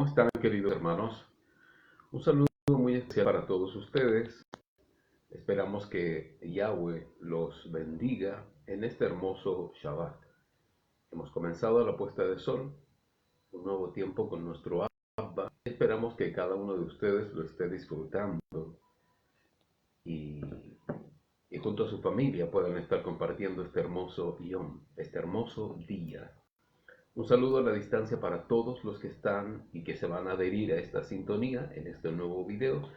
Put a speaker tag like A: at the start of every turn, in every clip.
A: ¿Cómo están, queridos hermanos? Un saludo muy especial para todos ustedes. Esperamos que Yahweh los bendiga en este hermoso Shabbat. Hemos comenzado la puesta de sol, un nuevo tiempo con nuestro Abba. Esperamos que cada uno de ustedes lo esté disfrutando y, y junto a su familia puedan estar compartiendo este hermoso Yom, este hermoso día. Un saludo a la distancia para todos los que están y que se van a adherir a esta sintonía en este nuevo video.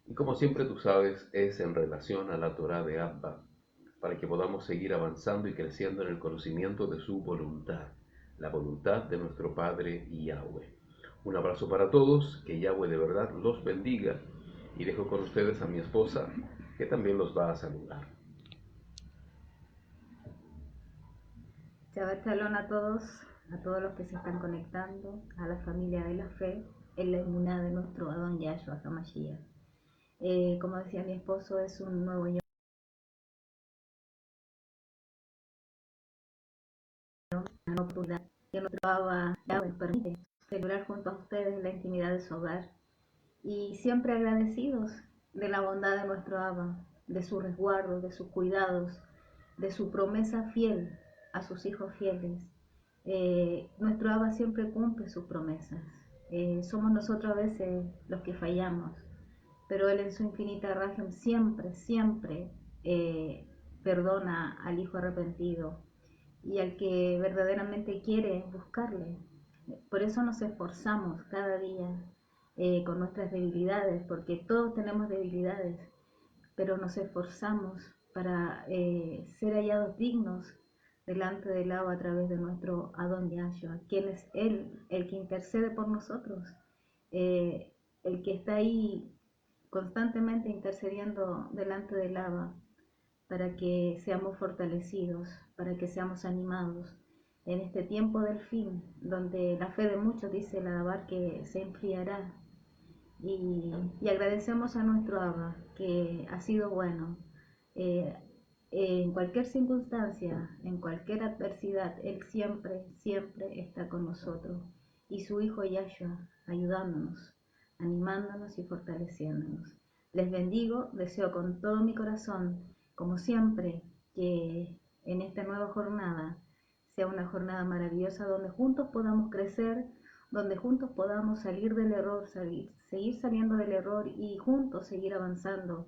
A: Y como siempre tú sabes, es en relación a la Torá de Abba, para que podamos seguir avanzando y creciendo en el conocimiento de su voluntad, la voluntad de nuestro Padre Yahweh. Un abrazo para todos, que Yahweh de verdad los bendiga, y dejo con ustedes a mi esposa, que también los va a saludar.
B: Shabbat Shalom a todos los que se están conectando, a la familia de la fe, en la emuná de nuestro Adón Yahshua HaMashiach. Como decía mi esposo, es un nuevo año que nuestro Abba Yahweh permite celebrar junto a ustedes la intimidad de su hogar y siempre agradecidos de la bondad de nuestro Abba, de su resguardo, de sus cuidados, de su promesa fiel a sus hijos fieles. Nuestro Abba siempre cumple sus promesas. Somos nosotros a veces los que fallamos, pero Él en su infinita rajem siempre perdona al hijo arrepentido y al que verdaderamente quiere buscarle. Por eso nos esforzamos cada día con nuestras debilidades, porque todos tenemos debilidades, pero nos esforzamos para ser hallados dignos delante del Abba a través de nuestro Adón Yahshua, quien es Él, el que intercede por nosotros, el que está ahí constantemente intercediendo delante del Abba para que seamos fortalecidos, para que seamos animados en este tiempo del fin, donde la fe de muchos, dice el Adabar, que se enfriará. Y agradecemos a nuestro Abba, que ha sido bueno. Eh, en cualquier circunstancia, en cualquier adversidad, Él siempre está con nosotros. Y su Hijo Yahshua, ayudándonos, animándonos y fortaleciéndonos. Les bendigo, deseo con todo mi corazón, como siempre, que en esta nueva jornada sea una jornada maravillosa donde juntos podamos crecer, donde juntos podamos salir del error, seguir saliendo del error y juntos seguir avanzando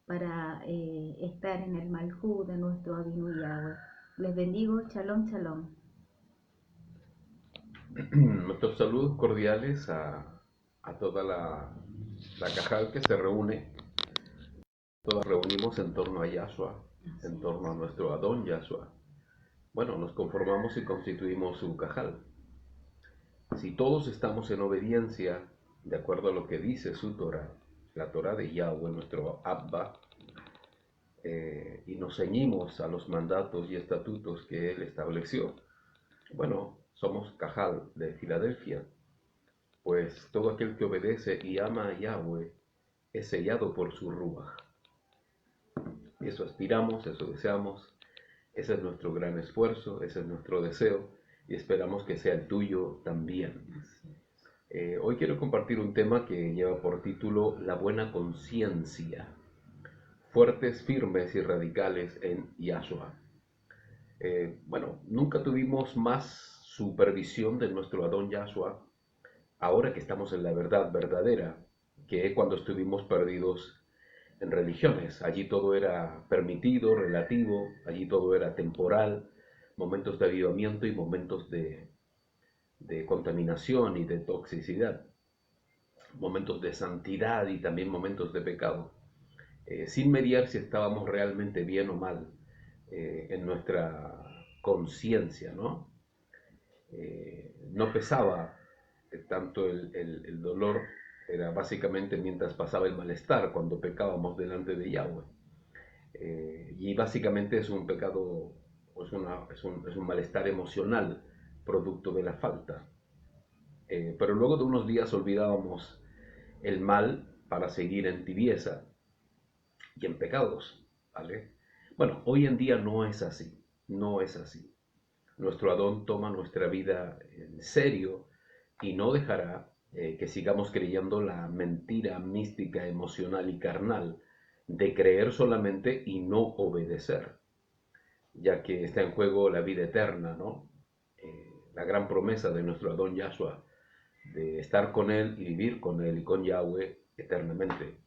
B: para estar en el Malhú de nuestro Abinu Yahweh. Les bendigo, shalom, shalom.
A: Nuestros saludos cordiales a toda la cajal que se reúne. Todos reunimos en torno a Yahshua, en torno a nuestro Adón Yahshua. Bueno, nos conformamos y constituimos un cajal. Si todos estamos en obediencia, de acuerdo a lo que dice su Torah, la Torah de Yahweh, nuestro Abba, y nos ceñimos a los mandatos y estatutos que Él estableció, bueno, somos cajal de Filadelfia, pues todo aquel que obedece y ama a Yahweh es sellado por su Ruach. Eso aspiramos, eso deseamos, ese es nuestro gran esfuerzo, ese es nuestro deseo y esperamos que sea el tuyo también. Hoy quiero compartir un tema que lleva por título La buena conciencia, fuertes, firmes y radicales en Yahshua. Bueno, nunca tuvimos más supervisión de nuestro Adón Yahshua ahora que estamos en la verdad verdadera que cuando estuvimos perdidos en religiones. Allí todo era permitido, relativo, allí todo era temporal, momentos de avivamiento y momentos de contaminación y de toxicidad, momentos de santidad y también momentos de pecado, sin mediar si estábamos realmente bien o mal en nuestra conciencia, ¿no? No pesaba tanto el dolor, era básicamente mientras pasaba el malestar, cuando pecábamos delante de Yahweh. Y básicamente es un pecado, es un malestar emocional, producto de la falta. Pero luego de unos días olvidábamos el mal para seguir en tibieza y en pecados, ¿vale? Bueno, hoy en día no es así, no es así. Nuestro Adón toma nuestra vida en serio y no dejará que sigamos creyendo la mentira mística, emocional y carnal de creer solamente y no obedecer, ya que está en juego la vida eterna, ¿no? La gran promesa de nuestro Adón Yahshua, de estar con Él y vivir con Él y con Yahweh eternamente.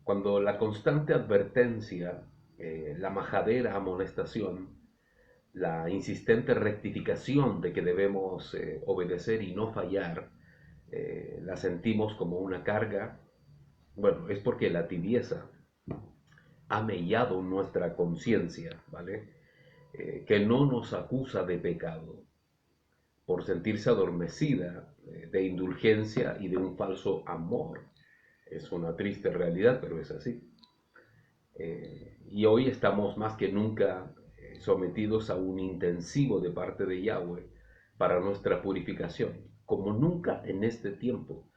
A: Cuando la constante advertencia, la majadera amonestación, la insistente rectificación de que debemos obedecer y no fallar, la sentimos como una carga, bueno, es porque la tibieza ha mellado nuestra conciencia, ¿vale? Que no nos acusa de pecado por sentirse adormecida de indulgencia y de un falso amor. Es una triste realidad, pero es así. Y hoy estamos más que nunca sometidos a un intensivo de parte de Yahweh para nuestra purificación, como nunca en este tiempo.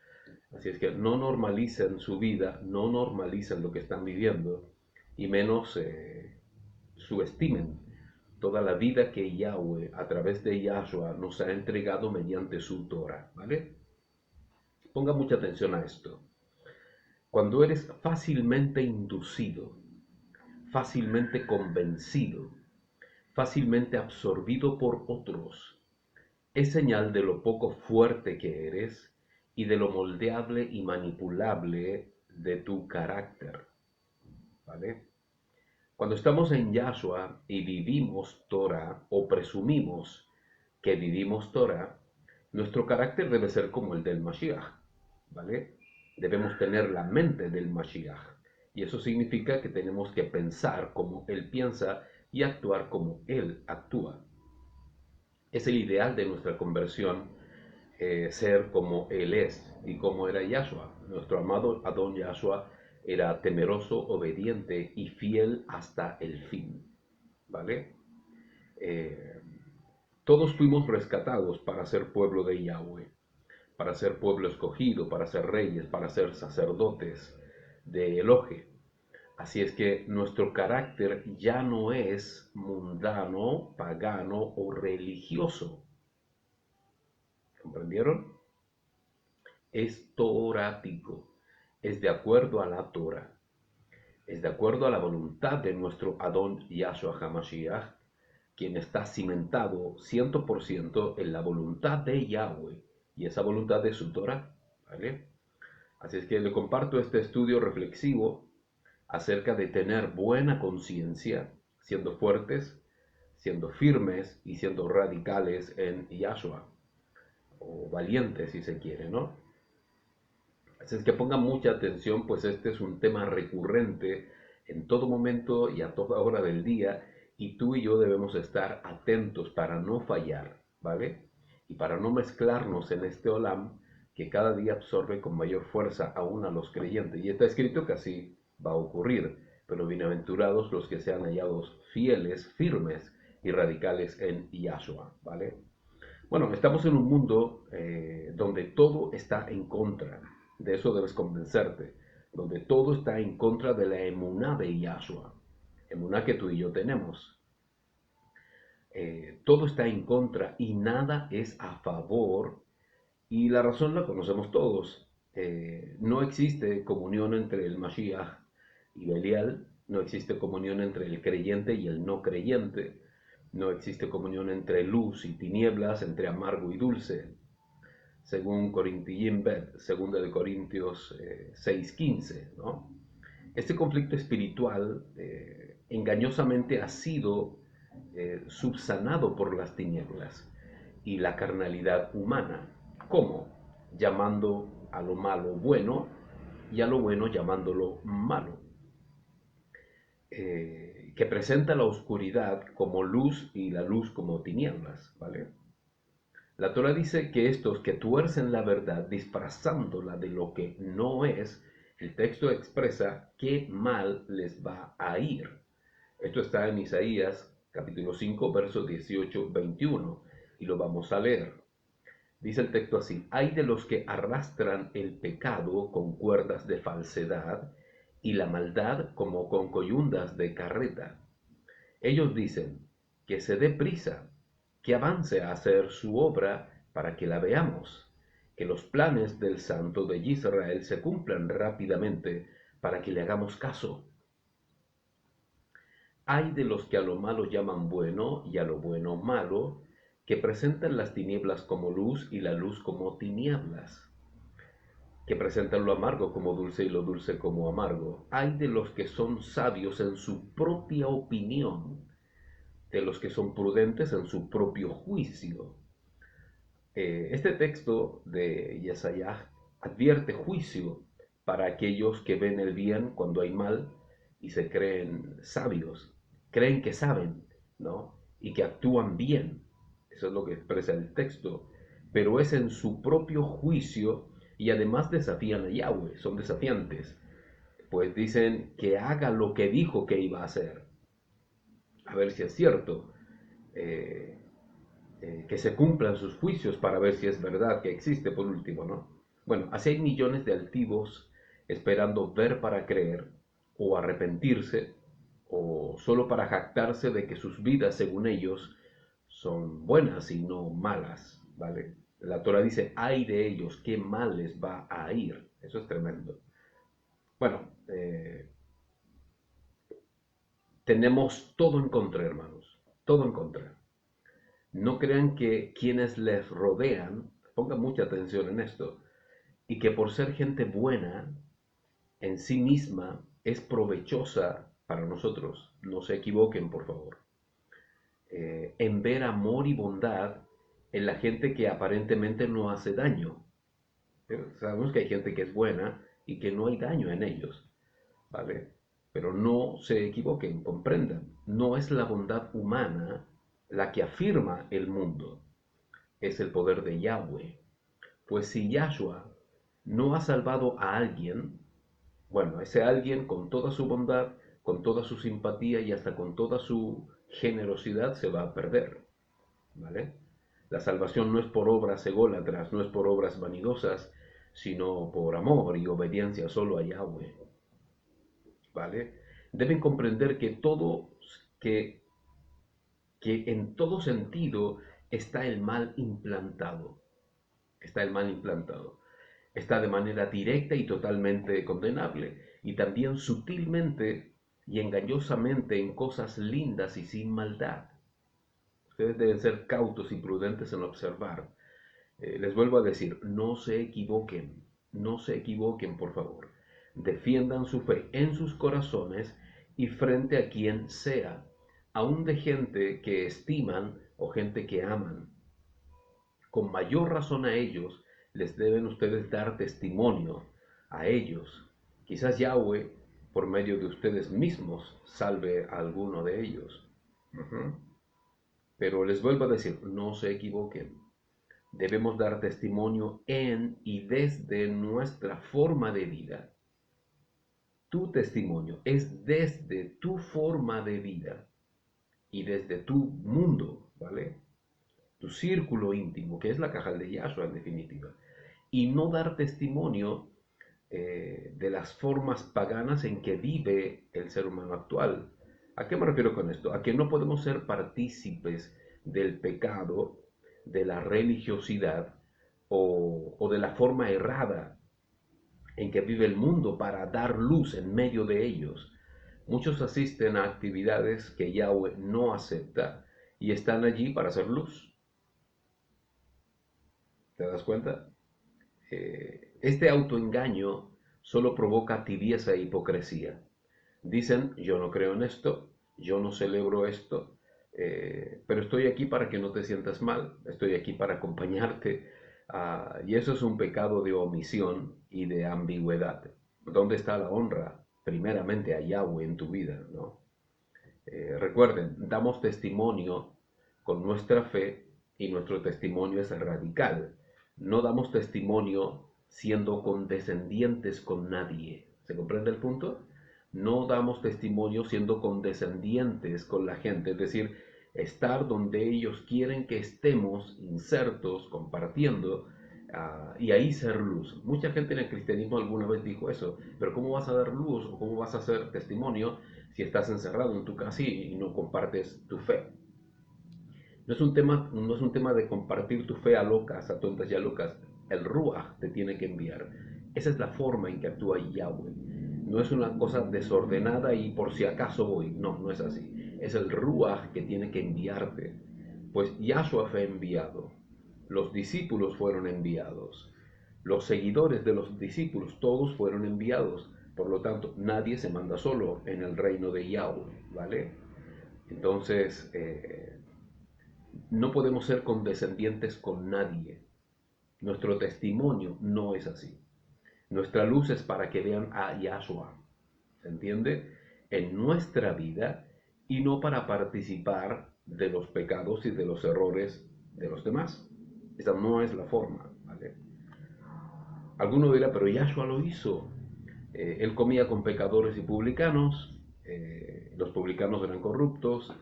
A: Así es que no normalicen su vida, no normalicen lo que están viviendo y menos subestimen toda la vida que Yahweh a través de Yahshua nos ha entregado mediante su Torah, ¿vale? Ponga mucha atención a esto. Cuando eres fácilmente inducido, fácilmente convencido, fácilmente absorbido por otros, es señal de lo poco fuerte que eres y de lo moldeable y manipulable de tu carácter, ¿vale? Cuando estamos en Yahshua y vivimos Torah o presumimos que vivimos Torah, nuestro carácter debe ser como el del Mashiach, ¿vale? Debemos tener la mente del Mashiach. Y eso significa que tenemos que pensar como Él piensa y actuar como Él actúa. Es el ideal de nuestra conversión, ser como Él es y como era Yahshua. Nuestro amado Adón Yahshua era temeroso, obediente y fiel hasta el fin, ¿vale? Todos fuimos rescatados para ser pueblo de Yahweh, para ser pueblo escogido, para ser reyes, para ser sacerdotes de Elohe. Así es que nuestro carácter ya no es mundano, pagano o religioso. ¿Comprendieron? Es torático, es de acuerdo a la Torah, es de acuerdo a la voluntad de nuestro Adón Yahshua HaMashiach, quien está cimentado 100% en la voluntad de Yahweh y esa voluntad de su Torah, ¿vale? Así es que le comparto este estudio reflexivo acerca de tener buena conciencia, siendo fuertes, siendo firmes y siendo radicales en Yahshua, o valientes si se quiere, ¿no? Así es que pongan mucha atención, pues este es un tema recurrente en todo momento y a toda hora del día, y tú y yo debemos estar atentos para no fallar, ¿vale? Y para no mezclarnos en este olam que cada día absorbe con mayor fuerza aún a los creyentes. Y está escrito que así va a ocurrir, pero bienaventurados los que sean hallados fieles, firmes y radicales en Yahshua, ¿vale? Bueno, estamos en un mundo donde todo está en contra. De eso debes convencerte. Donde todo está en contra de la emuná de Yahshua. Emuná que tú y yo tenemos. Todo está en contra y nada es a favor. Y la razón la conocemos todos. No existe comunión entre el Mashiach y Belial. No existe comunión entre el creyente y el no creyente. No existe comunión entre luz y tinieblas, entre amargo y dulce, según Corinthians, 2 de Corintios 6:15, ¿no? Este conflicto espiritual engañosamente ha sido subsanado por las tinieblas y la carnalidad humana. ¿Cómo? Llamando a lo malo bueno y a lo bueno llamándolo malo. Que presenta la oscuridad como luz y la luz como tinieblas, ¿vale? La Torah dice que estos que tuercen la verdad disfrazándola de lo que no es, el texto expresa qué mal les va a ir. Esto está en Isaías capítulo 5, versos 18-21, y lo vamos a leer. Dice el texto así: hay de los que arrastran el pecado con cuerdas de falsedad y la maldad como con coyundas de carreta. Ellos dicen que se dé prisa, que avance a hacer su obra para que la veamos, que los planes del Santo de Israel se cumplan rápidamente para que le hagamos caso. Hay de los que a lo malo llaman bueno y a lo bueno malo, que presentan las tinieblas como luz y la luz como tinieblas, que presentan lo amargo como dulce y lo dulce como amargo. Hay de los que son sabios en su propia opinión, de los que son prudentes en su propio juicio. Este texto de Yesayah advierte juicio para aquellos que ven el bien cuando hay mal y se creen sabios, creen que saben, ¿no? Y que actúan bien. Eso es lo que expresa el texto. Pero es en su propio juicio y además desafían a Yahweh, son desafiantes. Pues dicen que haga lo que dijo que iba a hacer. A ver si es cierto. Eh, que se cumplan sus juicios para ver si es verdad que existe por último, ¿no? Bueno, así hay millones de altivos esperando ver para creer o arrepentirse o solo para jactarse de que sus vidas, según ellos, son buenas y no malas, ¿vale? La Torah dice, ay de ellos, qué mal les va a ir. Eso es tremendo. Bueno, tenemos todo en contra, hermanos, todo en contra. No crean que quienes les rodean, pongan mucha atención en esto, y que por ser gente buena en sí misma es provechosa para nosotros. No se equivoquen, por favor. En ver amor y bondad en la gente que aparentemente no hace daño. Pero sabemos que hay gente que es buena y que no hay daño en ellos, ¿vale? Pero no se equivoquen, comprendan. No es la bondad humana la que afirma el mundo, es el poder de Yahweh. Pues si Yahshua no ha salvado a alguien, bueno, ese alguien con toda su bondad, con toda su simpatía y hasta con toda su generosidad se va a perder, ¿vale? La salvación no es por obras ególatras, no es por obras vanidosas, sino por amor y obediencia solo a Yahweh, ¿vale? Deben comprender que, que en todo sentido está el mal implantado, está el mal implantado. Está de manera directa y totalmente condenable, y también sutilmente y engañosamente en cosas lindas y sin maldad. Ustedes deben ser cautos y prudentes en observar. Les vuelvo a decir, no se equivoquen, no se equivoquen, por favor. Defiendan su fe en sus corazones y frente a quien sea, aun de gente que estiman o gente que aman. Con mayor razón a ellos les deben ustedes dar testimonio, a ellos. Quizás Yahweh, por medio de ustedes mismos, salve a alguno de ellos. Pero les vuelvo a decir, no se equivoquen. Debemos dar testimonio en y desde nuestra forma de vida. Tu testimonio es desde tu forma de vida y desde tu mundo, ¿vale? Tu círculo íntimo, que es la caja de Yahshua en definitiva, y no dar testimonio de las formas paganas en que vive el ser humano actual. ¿A qué me refiero con esto? A que no podemos ser partícipes del pecado, de la religiosidad o de la forma errada en que vive el mundo para dar luz en medio de ellos. Muchos asisten a actividades que Yahweh no acepta y están allí para hacer luz. ¿Te das cuenta? Este autoengaño solo provoca tibieza e hipocresía. Dicen, yo no creo en esto, yo no celebro esto, pero estoy aquí para que no te sientas mal, estoy aquí para acompañarte. Y eso es un pecado de omisión y de ambigüedad. ¿Dónde está la honra? Primeramente a Yahweh en tu vida, ¿no? Recuerden, damos testimonio con nuestra fe y nuestro testimonio es radical. No damos testimonio siendo condescendientes con nadie. ¿Se comprende el punto? No damos testimonio siendo condescendientes con la gente, es decir, estar donde ellos quieren que estemos, insertos, compartiendo, y ahí ser luz. Mucha gente en el cristianismo alguna vez dijo eso, pero ¿cómo vas a dar luz o cómo vas a hacer testimonio si estás encerrado en tu casa y no compartes tu fe? No es un tema de compartir tu fe a locas, a tontas y a locas. el Ruach te tiene que enviar. Esa es la forma en que actúa Yahweh. No es una cosa desordenada y por si acaso voy. No, no es así. Es el Ruach que tiene que enviarte. Pues Yahshua fue enviado. Los discípulos fueron enviados. Los seguidores de los discípulos, todos fueron enviados. Por lo tanto, nadie se manda solo en el reino de Yahweh, ¿vale? Entonces, no podemos ser condescendientes con nadie. Nuestro testimonio no es así. Nuestra luz es para que vean a Yahshua, ¿se entiende? En nuestra vida y no para participar de los pecados y de los errores de los demás. Esa no es la forma, ¿vale? Alguno dirá, pero Yahshua lo hizo. Él comía con pecadores y publicanos, los publicanos eran corruptos.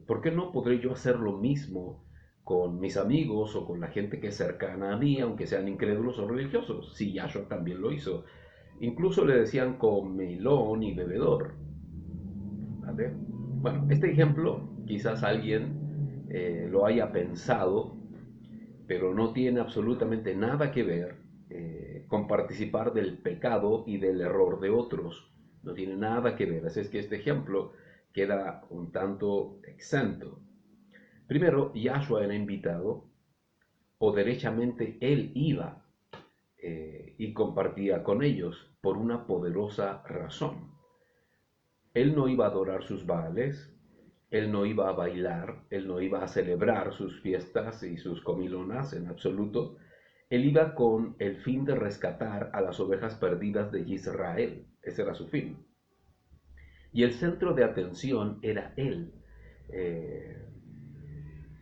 A: ¿Por qué no podré yo hacer lo mismo con mis amigos o con la gente que es cercana a mí, aunque sean incrédulos o religiosos? Sí, Yahshua también lo hizo. Incluso le decían comilón y bebedor, ¿vale? Bueno, este ejemplo quizás alguien lo haya pensado, pero no tiene absolutamente nada que ver con participar del pecado y del error de otros. No tiene nada que ver. Así es que este ejemplo queda un tanto exento. Primero, Yahshua era invitado, o derechamente él iba y compartía con ellos por una poderosa razón. Él no iba a adorar sus baales, él no iba a bailar, él no iba a celebrar sus fiestas y sus comilonas en absoluto. Él iba con el fin de rescatar a las ovejas perdidas de Israel. Ese era su fin. Y el centro de atención era él,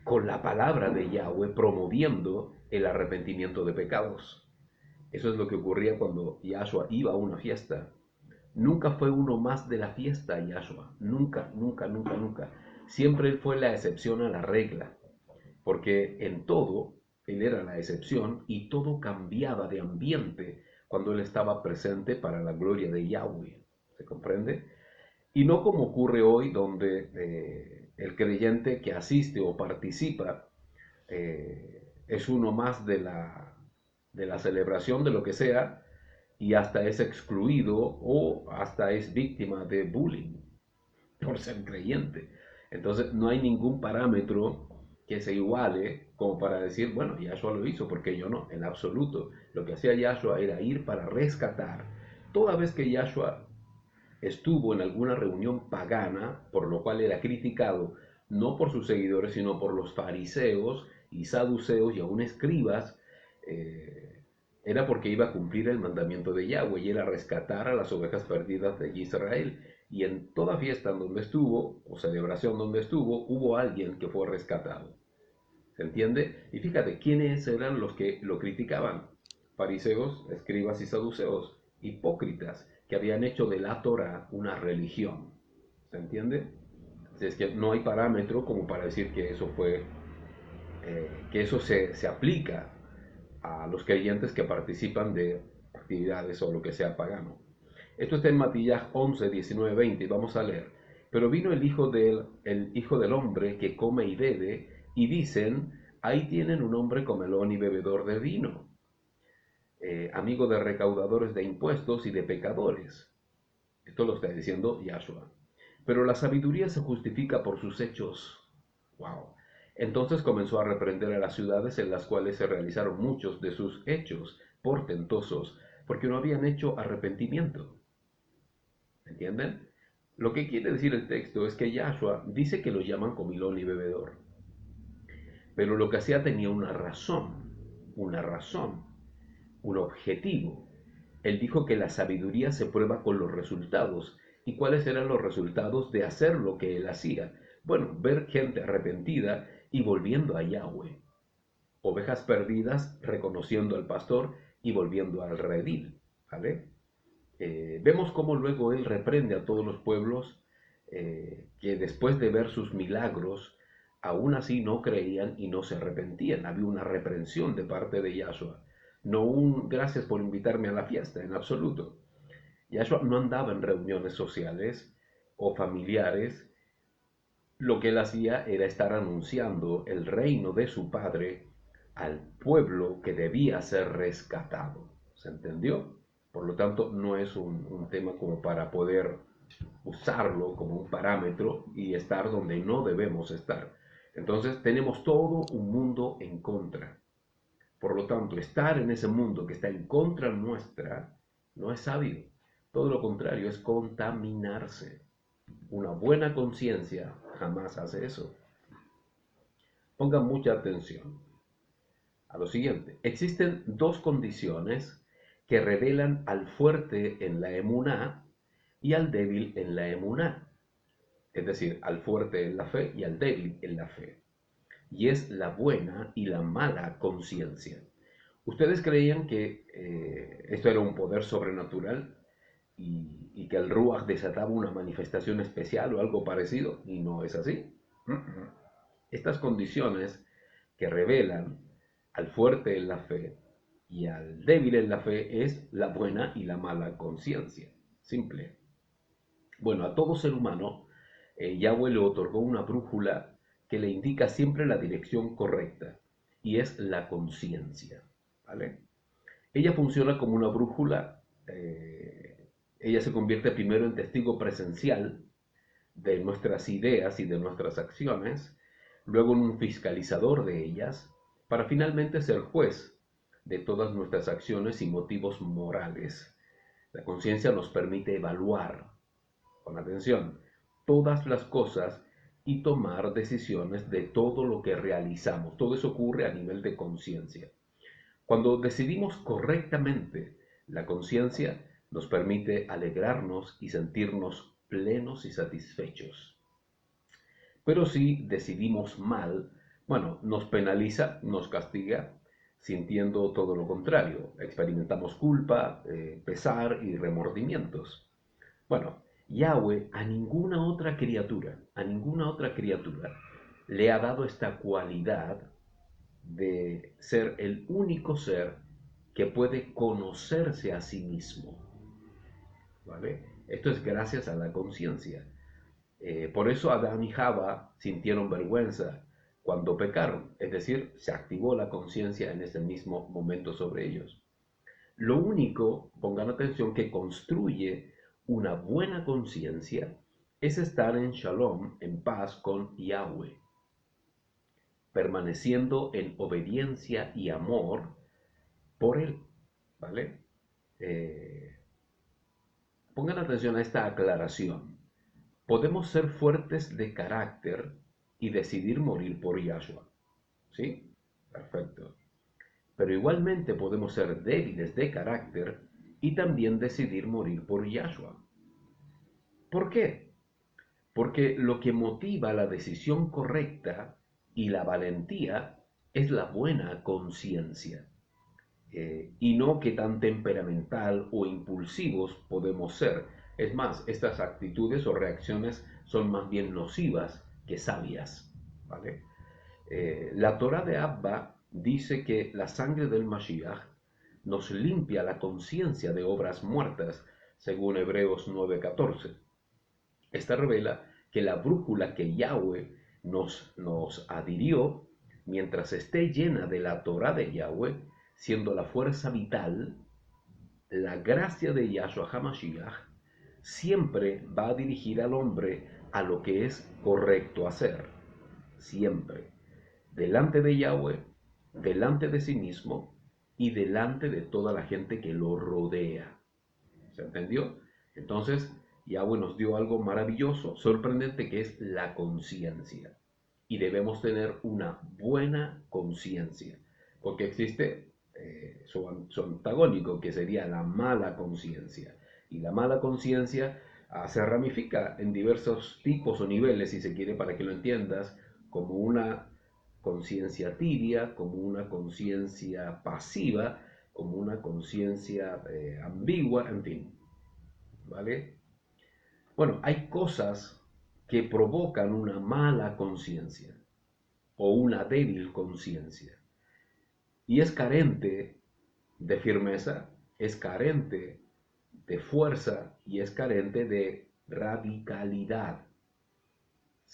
A: con la palabra de Yahweh promoviendo el arrepentimiento de pecados. Eso es lo que ocurría cuando Yahshua iba a una fiesta. Nunca fue uno más de la fiesta Yahshua. Nunca, nunca, nunca, nunca. Siempre él fue la excepción a la regla. Porque en todo él era la excepción y todo cambiaba de ambiente cuando él estaba presente para la gloria de Yahweh. ¿Se comprende? Y no como ocurre hoy, donde el creyente que asiste o participa es uno más de la celebración de lo que sea y hasta es excluido o hasta es víctima de bullying por ser creyente. Entonces no hay ningún parámetro que se iguale como para decir, bueno, Yahshua lo hizo, porque yo no, en absoluto. Lo que hacía Yahshua era ir para rescatar. Toda vez que Yahshua estuvo en alguna reunión pagana, por lo cual era criticado, no por sus seguidores, sino por los fariseos y saduceos y aún escribas, era porque iba a cumplir el mandamiento de Yahweh y era rescatar a las ovejas perdidas de Israel. Y en toda fiesta en donde estuvo, o celebración donde estuvo, hubo alguien que fue rescatado. ¿Se entiende? Y fíjate, ¿quiénes eran los que lo criticaban? Fariseos, escribas y saduceos, hipócritas, que habían hecho de la Torah una religión. ¿Se entiende? Así es que no hay parámetro como para decir que eso fue, que eso se aplica a los creyentes que participan de actividades o lo que sea pagano. Esto está en Matías 11, 19, 20 y vamos a leer. Pero vino el hijo del hombre que come y bebe y dicen, ahí tienen un hombre comelón y bebedor de vino, amigo de recaudadores de impuestos y de pecadores. Esto lo está diciendo Yahshua. Pero la sabiduría se justifica por sus hechos. Wow. Entonces comenzó a reprender a las ciudades en las cuales se realizaron muchos de sus hechos portentosos, porque no habían hecho arrepentimiento. ¿Entienden? Lo que quiere decir el texto es que Yahshua dice que lo llaman comilón y bebedor. Pero lo que hacía tenía una razón, un objetivo. Él dijo que la sabiduría se prueba con los resultados. ¿Y cuáles eran los resultados de hacer lo que él hacía? Bueno, ver gente arrepentida y volviendo a Yahweh. Ovejas perdidas reconociendo al pastor y volviendo al redil. ¿Vale? Vemos cómo luego él reprende a todos los pueblos que después de ver sus milagros, aún así no creían y no se arrepentían. Había una reprensión de parte de Yahshua. No un gracias por invitarme a la fiesta, en absoluto. Yahshua no andaba en reuniones sociales o familiares. Lo que él hacía era estar anunciando el reino de su Padre al pueblo que debía ser rescatado. ¿Se entendió? Por lo tanto, no es un tema como para poder usarlo como un parámetro y estar donde no debemos estar. Entonces tenemos todo un mundo en contra. Por lo tanto, estar en ese mundo que está en contra nuestra no es sabio. Todo lo contrario, es contaminarse. Una buena conciencia jamás hace eso. Pongan mucha atención a lo siguiente. Existen dos condiciones que revelan al fuerte en la emuná y al débil en la emuná. Es decir, al fuerte en la fe y al débil en la fe. Y es la buena y la mala conciencia. ¿Ustedes creían que esto era un poder sobrenatural y que el Ruach desataba una manifestación especial o algo parecido? Y no es así. Estas condiciones que revelan al fuerte en la fe y al débil en la fe es la buena y la mala conciencia. Simple. Bueno, a todo ser humano, Yahweh le otorgó una brújula que le indica siempre la dirección correcta, y es la conciencia. ¿Vale? Ella funciona como una brújula, ella se convierte primero en testigo presencial de nuestras ideas y de nuestras acciones, luego en un fiscalizador de ellas, para finalmente ser juez de todas nuestras acciones y motivos morales. La conciencia nos permite evaluar, con atención, todas las cosas y tomar decisiones de todo lo que realizamos. Todo eso ocurre a nivel de conciencia. Cuando decidimos correctamente, la conciencia nos permite alegrarnos y sentirnos plenos y satisfechos. Pero si decidimos mal, bueno, nos penaliza, nos castiga, sintiendo todo lo contrario. Experimentamos culpa, pesar y remordimientos. Bueno, Yahweh a ninguna otra criatura, le ha dado esta cualidad de ser el único ser que puede conocerse a sí mismo. ¿Vale? Esto es gracias a la conciencia. Por eso Adán y Java sintieron vergüenza cuando pecaron, es decir, se activó la conciencia en ese mismo momento sobre ellos. Lo único, pongan atención, que construye una buena conciencia es estar en shalom, en paz con Yahweh, permaneciendo en obediencia y amor por Él. ¿Vale? Pongan atención a esta aclaración. Podemos ser fuertes de carácter y decidir morir por Yahshua. ¿Sí? Perfecto. Pero igualmente podemos ser débiles de carácter y también decidir morir por Yahshua. ¿Por qué? Porque lo que motiva la decisión correcta y la valentía es la buena conciencia. Y no que tan temperamental o impulsivos podemos ser. Es más, estas actitudes o reacciones son más bien nocivas que sabias. ¿Vale? La Torá de Abba dice que la sangre del Mashiach nos limpia la conciencia de obras muertas, según Hebreos 9:14. Esta revela que la brújula que Yahweh nos adhirió, mientras esté llena de la Torá de Yahweh, siendo la fuerza vital, la gracia de Yahshua HaMashiach siempre va a dirigir al hombre a lo que es correcto hacer. Siempre. Delante de Yahweh, delante de sí mismo y delante de toda la gente que lo rodea. ¿Se entendió? Entonces, Yahweh nos dio algo maravilloso, sorprendente, que es la conciencia. Y debemos tener una buena conciencia, porque existe su antagónico, que sería la mala conciencia. Y la mala conciencia se ramifica en diversos tipos o niveles, si se quiere, para que lo entiendas, como una conciencia tibia, como una conciencia pasiva, como una conciencia ambigua, en fin. ¿Vale? Bueno, hay cosas que provocan una mala conciencia o una débil conciencia y es carente de firmeza, es carente de fuerza y es carente de radicalidad.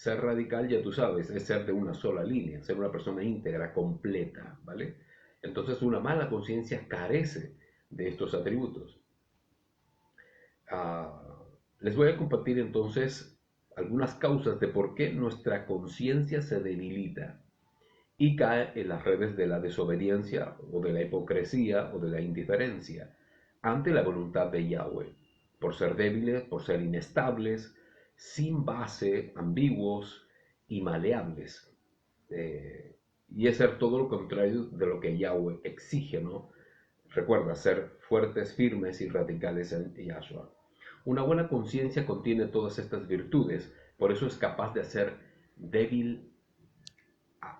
A: Ser radical, ya tú sabes, es ser de una sola línea, ser una persona íntegra, completa, ¿vale? Entonces una mala conciencia carece de estos atributos. Ah, les voy a compartir entonces algunas causas de por qué nuestra conciencia se debilita y cae en las redes de la desobediencia o de la hipocresía o de la indiferencia ante la voluntad de Yahweh, por ser débiles, por ser inestables, sin base, ambiguos y maleables. Y es ser todo lo contrario de lo que Yahweh exige, ¿no? Recuerda, ser fuertes, firmes y radicales en Yahshua. Una buena conciencia contiene todas estas virtudes, por eso es capaz de hacer débil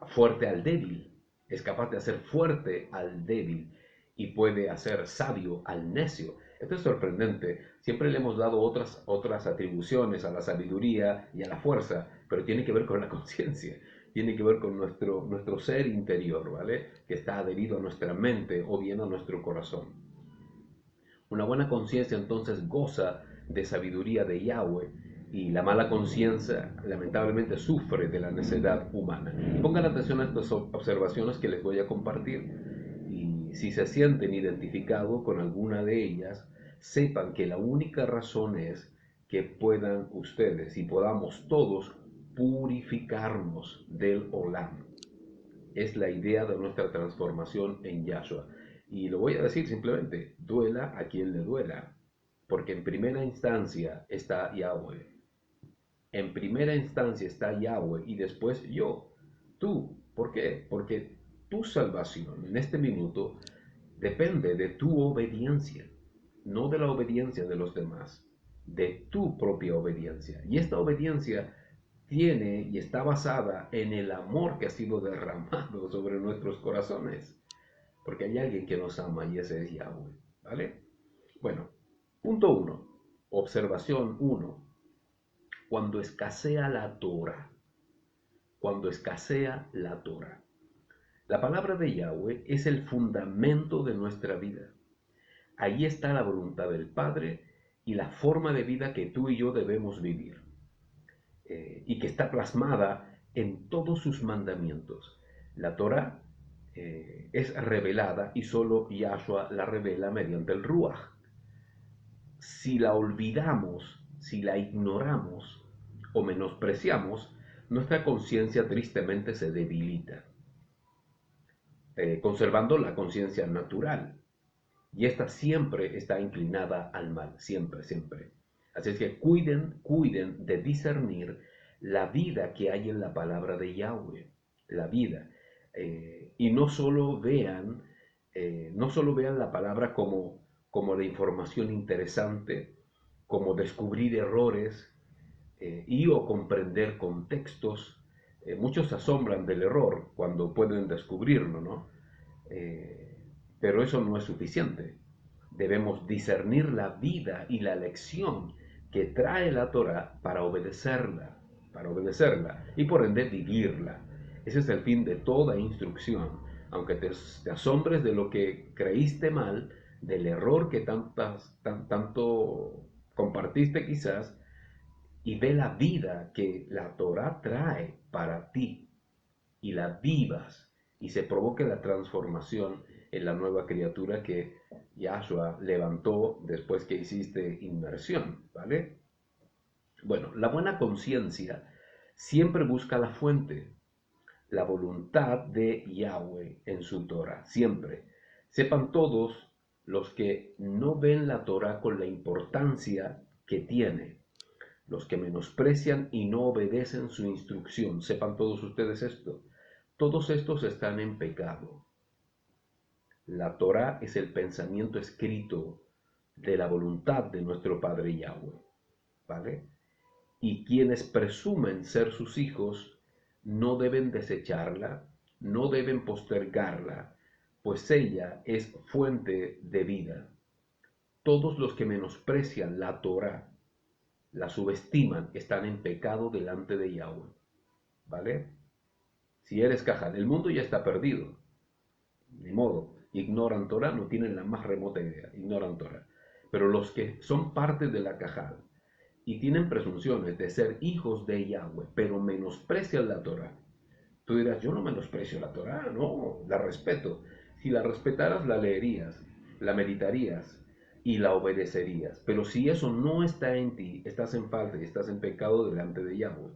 A: fuerte al débil, es capaz de hacer fuerte al débil y puede hacer sabio al necio. Esto es sorprendente. Siempre le hemos dado otras atribuciones a la sabiduría y a la fuerza, pero tiene que ver con la conciencia, tiene que ver con nuestro ser interior, ¿vale? Que está adherido a nuestra mente o bien a nuestro corazón. Una buena conciencia entonces goza de sabiduría de Yahweh y la mala conciencia lamentablemente sufre de la necedad humana. Pongan atención a estas observaciones que les voy a compartir y si se sienten identificados con alguna de ellas, sepan que la única razón es que puedan ustedes y podamos todos purificarnos del Olam. Es la idea de nuestra transformación en Yahshua. Y lo voy a decir simplemente, duela a quien le duela, porque en primera instancia está Yahweh. En primera instancia está Yahweh y después yo, tú. ¿Por qué? Porque tu salvación en este minuto depende de tu obediencia, no de la obediencia de los demás, de tu propia obediencia. Y esta obediencia tiene y está basada en el amor que ha sido derramado sobre nuestros corazones, porque hay alguien que nos ama y ese es Yahweh, ¿vale? Bueno, punto 1, observación 1, cuando escasea la Torah, cuando escasea la Torah. La palabra de Yahweh es el fundamento de nuestra vida. Ahí está la voluntad del Padre y la forma de vida que tú y yo debemos vivir. Y que está plasmada en todos sus mandamientos. La Torah es revelada y solo Yahshua la revela mediante el Ruach. Si la olvidamos, si la ignoramos o menospreciamos, nuestra conciencia tristemente se debilita, conservando la conciencia natural. Y esta siempre está inclinada al mal, siempre, siempre. Así es que cuiden de discernir la vida que hay en la palabra de Yahweh, la vida. Y no solo vean la palabra como la información interesante, como descubrir errores y o comprender contextos. Muchos se asombran del error cuando pueden descubrirlo, ¿no? Pero eso no es suficiente. Debemos discernir la vida y la lección que trae la Torah para obedecerla y por ende vivirla. Ese es el fin de toda instrucción. Aunque te asombres de lo que creíste mal, del error que tanto compartiste quizás, y ve la vida que la Torah trae para ti y la vivas y se provoque la transformación en la nueva criatura que Yahshua levantó después que hiciste inmersión, ¿vale? Bueno, la buena conciencia siempre busca la fuente, la voluntad de Yahweh en su Torah, siempre. Sepan todos los que no ven la Torah con la importancia que tiene, los que menosprecian y no obedecen su instrucción, sepan todos ustedes esto. Todos estos están en pecado. La Torah es el pensamiento escrito de la voluntad de nuestro Padre Yahweh, ¿vale? Y quienes presumen ser sus hijos no deben desecharla, no deben postergarla, pues ella es fuente de vida. Todos los que menosprecian la Torah, la subestiman, están en pecado delante de Yahweh, ¿vale? Si eres Cajal, el mundo ya está perdido, ni modo, ignoran Torah, no tienen la más remota idea, ignoran Torah. Pero los que son parte de la Cajal y tienen presunciones de ser hijos de Yahweh, pero menosprecian la Torah. Tú dirás, yo no menosprecio la Torah, no, la respeto. Si la respetaras, la leerías, la meditarías y la obedecerías. Pero si eso no está en ti, estás en falta y estás en pecado delante de Yahweh.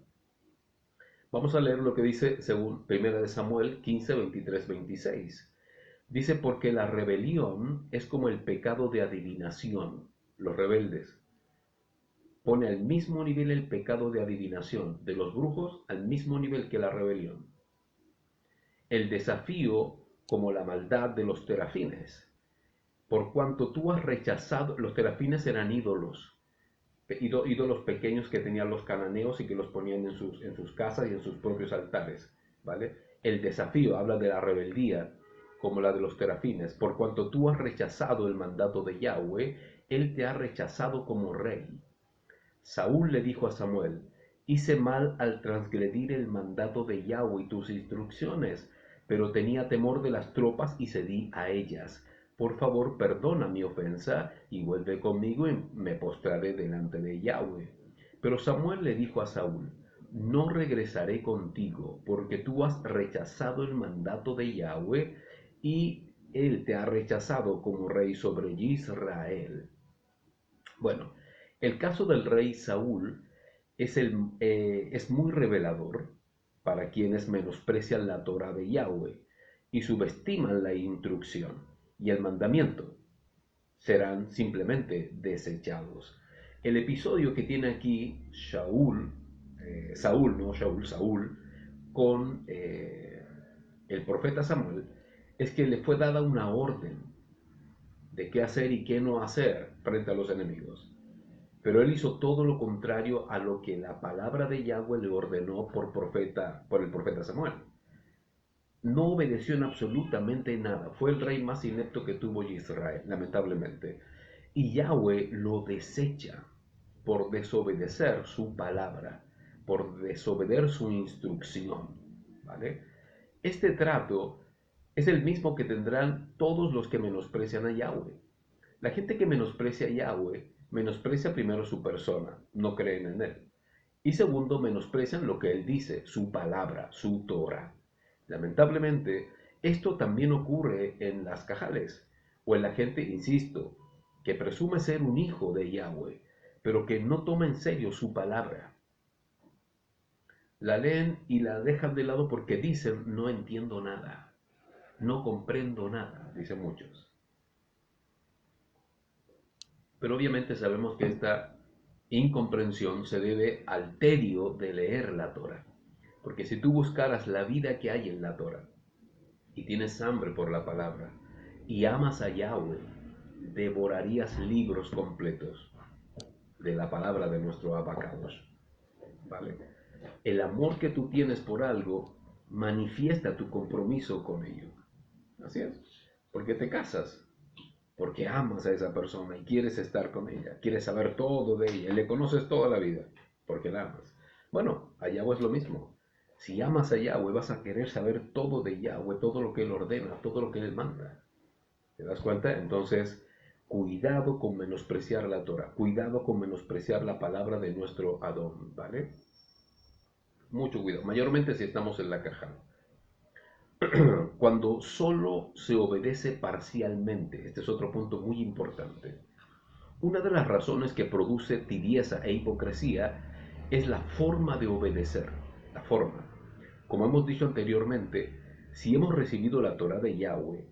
A: Vamos a leer lo que dice según 1 Samuel 15, 23, 26. Dice, porque la rebelión es como el pecado de adivinación. Los rebeldes. Pone al mismo nivel el pecado de adivinación de los brujos, al mismo nivel que la rebelión. El desafío como la maldad de los terafines. Por cuanto tú has rechazado, los terafines eran ídolos, ídolos pequeños que tenían los cananeos y que los ponían en sus casas y en sus propios altares, ¿vale? El desafío habla de la rebeldía como la de los terafines. Por cuanto tú has rechazado el mandato de Yahweh, Él te ha rechazado como rey. Saúl le dijo a Samuel, hice mal al transgredir el mandato de Yahweh y tus instrucciones, pero tenía temor de las tropas y cedí a ellas. Por favor, perdona mi ofensa y vuelve conmigo y me postraré delante de Yahweh. Pero Samuel le dijo a Saúl, no regresaré contigo, porque tú has rechazado el mandato de Yahweh y él te ha rechazado como rey sobre Israel. Bueno, el caso del rey Saúl es muy revelador para quienes menosprecian la Torah de Yahweh y subestiman la instrucción y el mandamiento. Serán simplemente desechados. El episodio que tiene aquí Saúl con el profeta Samuel es que le fue dada una orden de qué hacer y qué no hacer frente a los enemigos. Pero él hizo todo lo contrario a lo que la palabra de Yahweh le ordenó por el profeta Samuel. No obedeció en absolutamente nada. Fue el rey más inepto que tuvo Israel, lamentablemente. Y Yahweh lo desecha por desobedecer su palabra, por desobedecer su instrucción. ¿Vale? Este trato es el mismo que tendrán todos los que menosprecian a Yahweh. La gente que menosprecia a Yahweh menosprecia primero su persona, no creen en él. Y segundo, menosprecian lo que él dice, su palabra, su Torah. Lamentablemente, esto también ocurre en las cajales o en la gente, insisto, que presume ser un hijo de Yahweh, pero que no toma en serio su palabra. La leen y la dejan de lado porque dicen, no entiendo nada, no comprendo nada, dicen muchos. Pero obviamente sabemos que esta incomprensión se debe al tedio de leer la Torah. Porque si tú buscaras la vida que hay en la Torah y tienes hambre por la palabra y amas a Yahweh, devorarías libros completos de la palabra de nuestro Abacados. ¿Vale? El amor que tú tienes por algo manifiesta tu compromiso con ello. Así es. Porque te casas. Porque amas a esa persona y quieres estar con ella, quieres saber todo de ella, y le conoces toda la vida, porque la amas. Bueno, a Yahweh es lo mismo. Si amas a Yahweh, vas a querer saber todo de Yahweh, todo lo que Él ordena, todo lo que Él manda. ¿Te das cuenta? Entonces, cuidado con menospreciar la Torah, cuidado con menospreciar la palabra de nuestro Adón, ¿vale? Mucho cuidado, mayormente si estamos en la caja. Cuando solo se obedece parcialmente, este es otro punto muy importante. Una de las razones que produce tibieza e hipocresía es la forma de obedecer, la forma. Como hemos dicho anteriormente, si hemos recibido la Torah de Yahweh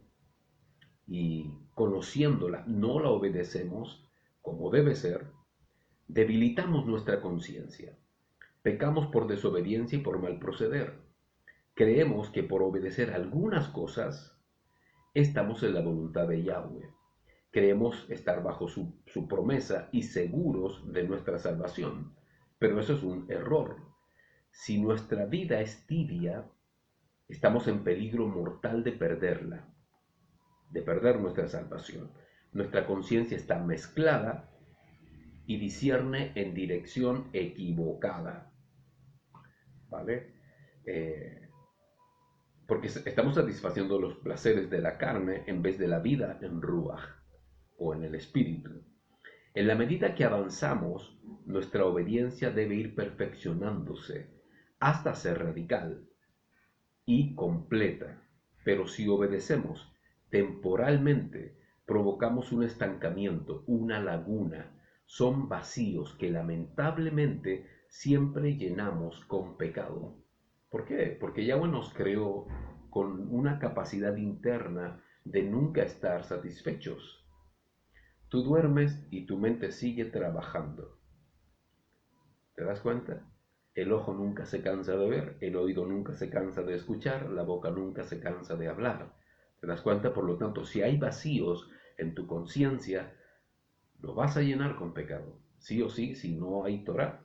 A: y conociéndola no la obedecemos como debe ser, debilitamos nuestra conciencia, pecamos por desobediencia y por mal proceder. Creemos que por obedecer algunas cosas estamos en la voluntad de Yahweh. Creemos estar bajo su promesa y seguros de nuestra salvación. Pero eso es un error. Si nuestra vida es tibia, estamos en peligro mortal de perderla, de perder nuestra salvación. Nuestra conciencia está mezclada y discierne en dirección equivocada. ¿Vale? Porque estamos satisfaciendo los placeres de la carne en vez de la vida en Ruach o en el espíritu. En la medida que avanzamos nuestra obediencia debe ir perfeccionándose hasta ser radical y completa. Pero si obedecemos temporalmente, provocamos un estancamiento, una laguna. Son vacíos que lamentablemente siempre llenamos con pecado. ¿Por qué? Porque Yahweh nos creó con una capacidad interna de nunca estar satisfechos. Tú duermes y tu mente sigue trabajando. ¿Te das cuenta? El ojo nunca se cansa de ver, el oído nunca se cansa de escuchar, la boca nunca se cansa de hablar. ¿Te das cuenta? Por lo tanto, si hay vacíos en tu conciencia, lo vas a llenar con pecado. Sí o sí, si no hay Torah.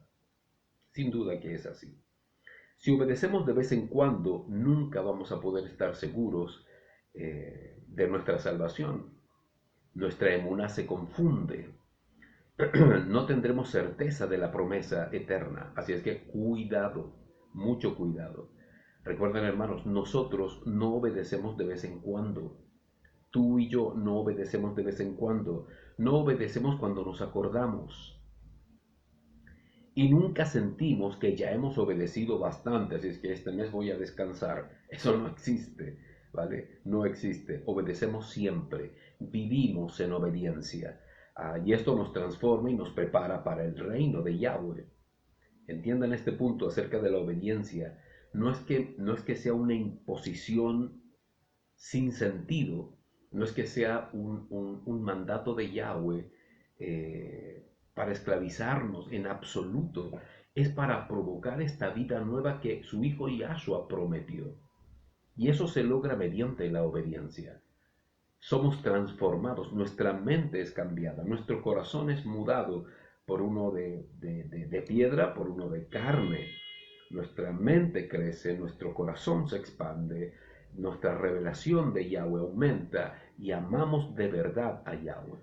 A: Sin duda que es así. Si obedecemos de vez en cuando, nunca vamos a poder estar seguros de nuestra salvación. Nuestra emuná se confunde. No tendremos certeza de la promesa eterna. Así es que cuidado, mucho cuidado. Recuerden, hermanos, nosotros no obedecemos de vez en cuando. Tú y yo no obedecemos de vez en cuando. No obedecemos cuando nos acordamos. Y nunca sentimos que ya hemos obedecido bastante, así es que este mes voy a descansar. Eso no existe, ¿vale? No existe. Obedecemos siempre. Vivimos en obediencia. Y esto nos transforma y nos prepara para el reino de Yahweh. Entiendan este punto acerca de la obediencia. No es que sea una imposición sin sentido, no es que sea un mandato de Yahweh para esclavizarnos en absoluto, es para provocar esta vida nueva que su Hijo Yahshua prometió. Y eso se logra mediante la obediencia. Somos transformados, nuestra mente es cambiada, nuestro corazón es mudado por uno de piedra, por uno de carne. Nuestra mente crece, nuestro corazón se expande, nuestra revelación de Yahweh aumenta y amamos de verdad a Yahweh.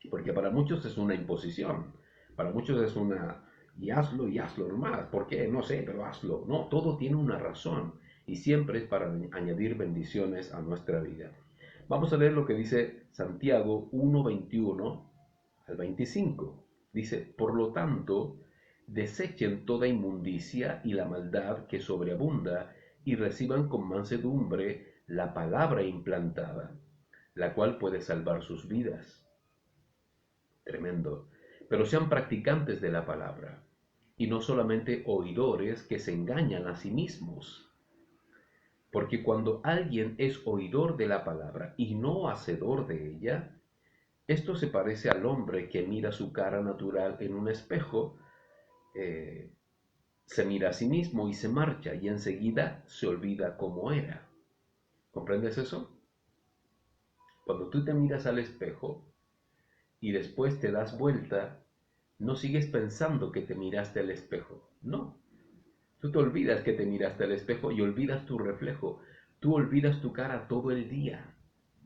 A: Porque para muchos es una imposición, para muchos es y hazlo nomás. ¿Por qué? No sé, pero hazlo. No, todo tiene una razón y siempre es para añadir bendiciones a nuestra vida. Vamos a leer lo que dice Santiago 1:21 al 25. Dice, por lo tanto, desechen toda inmundicia y la maldad que sobreabunda y reciban con mansedumbre la palabra implantada, la cual puede salvar sus vidas. Tremendo. Pero sean practicantes de la palabra y no solamente oidores que se engañan a sí mismos. Porque cuando alguien es oidor de la palabra y no hacedor de ella, esto se parece al hombre que mira su cara natural en un espejo, se mira a sí mismo y se marcha y enseguida se olvida cómo era. ¿Comprendes eso? Cuando tú te miras al espejo y después te das vuelta, no sigues pensando que te miraste al espejo. No. Tú te olvidas que te miraste al espejo y olvidas tu reflejo. Tú olvidas tu cara todo el día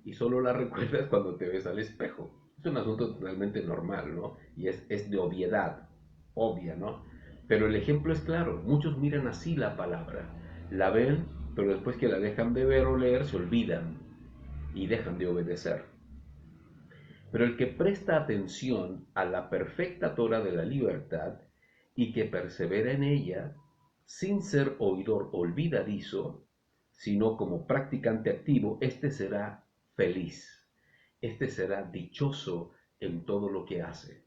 A: y solo la recuerdas cuando te ves al espejo. Es un asunto totalmente normal, ¿no? Y es de obviedad, obvia, ¿no? Pero el ejemplo es claro. Muchos miran así la palabra. La ven, pero después que la dejan de ver o leer, se olvidan y dejan de obedecer. Pero el que presta atención a la perfecta Torah de la libertad y que persevera en ella, sin ser oidor olvidadizo, sino como practicante activo, este será feliz, este será dichoso en todo lo que hace.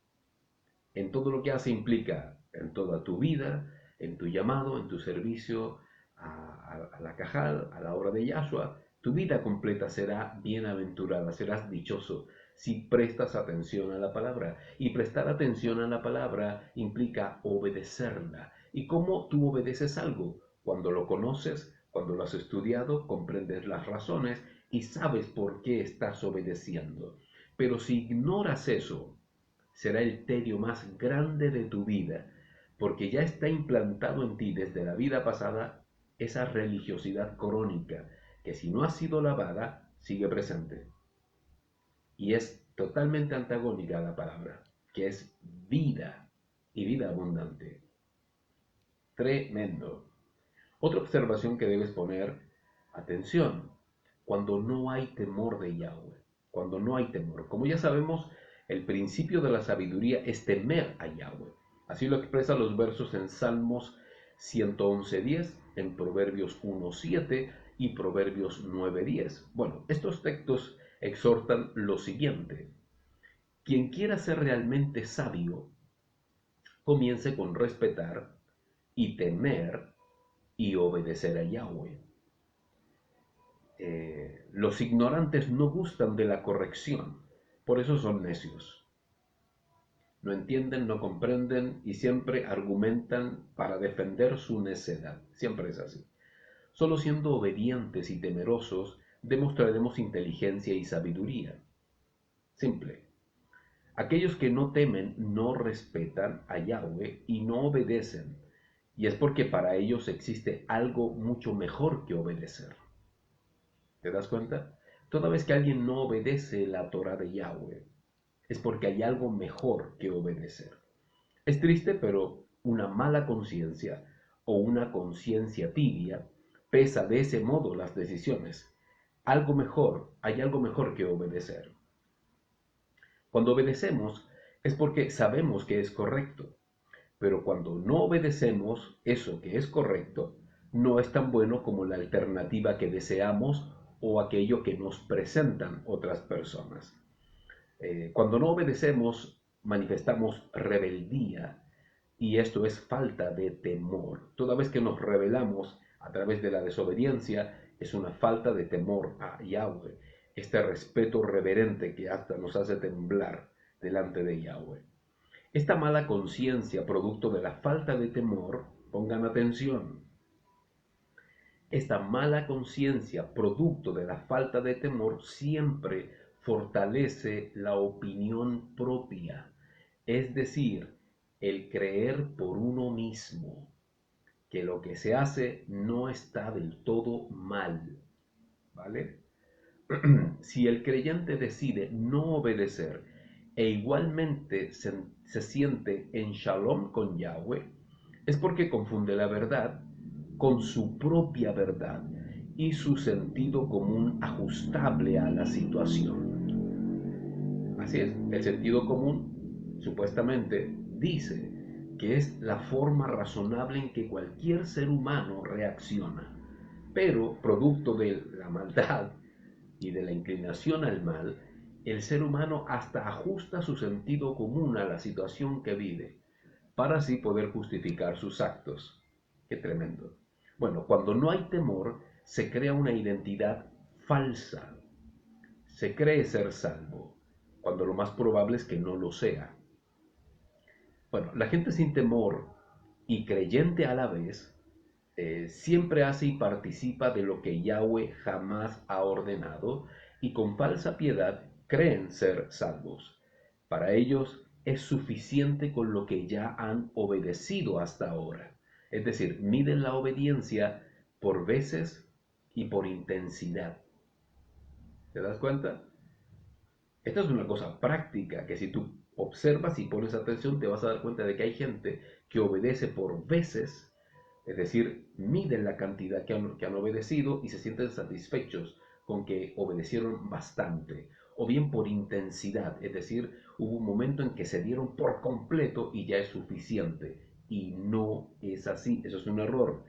A: En todo lo que hace implica en toda tu vida, en tu llamado, en tu servicio a la Cajal, a la obra de Yahshua. Tu vida completa será bienaventurada, serás dichoso si prestas atención a la palabra. Y prestar atención a la palabra implica obedecerla. ¿Y cómo tú obedeces algo? Cuando lo conoces, cuando lo has estudiado, comprendes las razones y sabes por qué estás obedeciendo. Pero si ignoras eso, será el tedio más grande de tu vida, porque ya está implantado en ti desde la vida pasada esa religiosidad crónica que si no ha sido lavada, sigue presente. Y es totalmente antagónica a la palabra, que es vida y vida abundante. Tremendo. Otra observación que debes poner atención, cuando no hay temor de Yahweh, cuando no hay temor. Como ya sabemos, El principio de la sabiduría es temer a Yahweh. Así lo expresan los versos en Salmos 111:10, en Proverbios 1:7 y Proverbios 9:10. Bueno, estos textos exhortan lo siguiente: quien quiera ser realmente sabio, comience con respetar y temer y obedecer a Yahweh. Los ignorantes no gustan de la corrección, por eso son necios. No entienden, no comprenden y siempre argumentan para defender su necedad. Siempre es así. Solo siendo obedientes y temerosos demostraremos inteligencia y sabiduría. Simple. Aquellos que no temen no respetan a Yahweh y no obedecen, y es porque para ellos existe algo mucho mejor que obedecer. ¿Te das cuenta? Toda vez que alguien no obedece la Torah de Yahweh, es porque hay algo mejor que obedecer. Es triste, pero una mala conciencia o una conciencia tibia pesa de ese modo las decisiones. Hay algo mejor que obedecer. Cuando obedecemos es porque sabemos que es correcto, pero cuando no obedecemos eso que es correcto, no es tan bueno como la alternativa que deseamos o aquello que nos presentan otras personas. Cuando no obedecemos, manifestamos rebeldía y esto es falta de temor. Toda vez que nos rebelamos a través de la desobediencia, es una falta de temor a Yahweh, este respeto reverente que hasta nos hace temblar delante de Yahweh. Esta mala conciencia, producto de la falta de temor, pongan atención, esta mala conciencia, producto de la falta de temor, siempre fortalece la opinión propia, es decir, el creer por uno mismo que lo que se hace no está del todo mal, ¿vale? Si el creyente decide no obedecer e igualmente se siente en shalom con Yahweh, es porque confunde la verdad con su propia verdad y su sentido común ajustable a la situación. Así es, el sentido común supuestamente dice que es la forma razonable en que cualquier ser humano reacciona, pero producto de la maldad y de la inclinación al mal, el ser humano hasta ajusta su sentido común a la situación que vive, para así poder justificar sus actos. Qué tremendo. Bueno, cuando no hay temor, se crea una identidad falsa. Se cree ser salvo, cuando lo más probable es que no lo sea. Bueno, la gente sin temor y creyente a la vez, siempre hace y participa de lo que Yahweh jamás ha ordenado y con falsa piedad creen ser salvos. Para ellos es suficiente con lo que ya han obedecido hasta ahora. Es decir, miden la obediencia por veces y por intensidad. ¿Te das cuenta? Esta es una cosa práctica que si tú observas y pones atención te vas a dar cuenta de que hay gente que obedece por veces, es decir, miden la cantidad que han obedecido y se sienten satisfechos con que obedecieron bastante, o bien por intensidad, es decir, hubo un momento en que se dieron por completo y ya es suficiente, y no es así, eso es un error.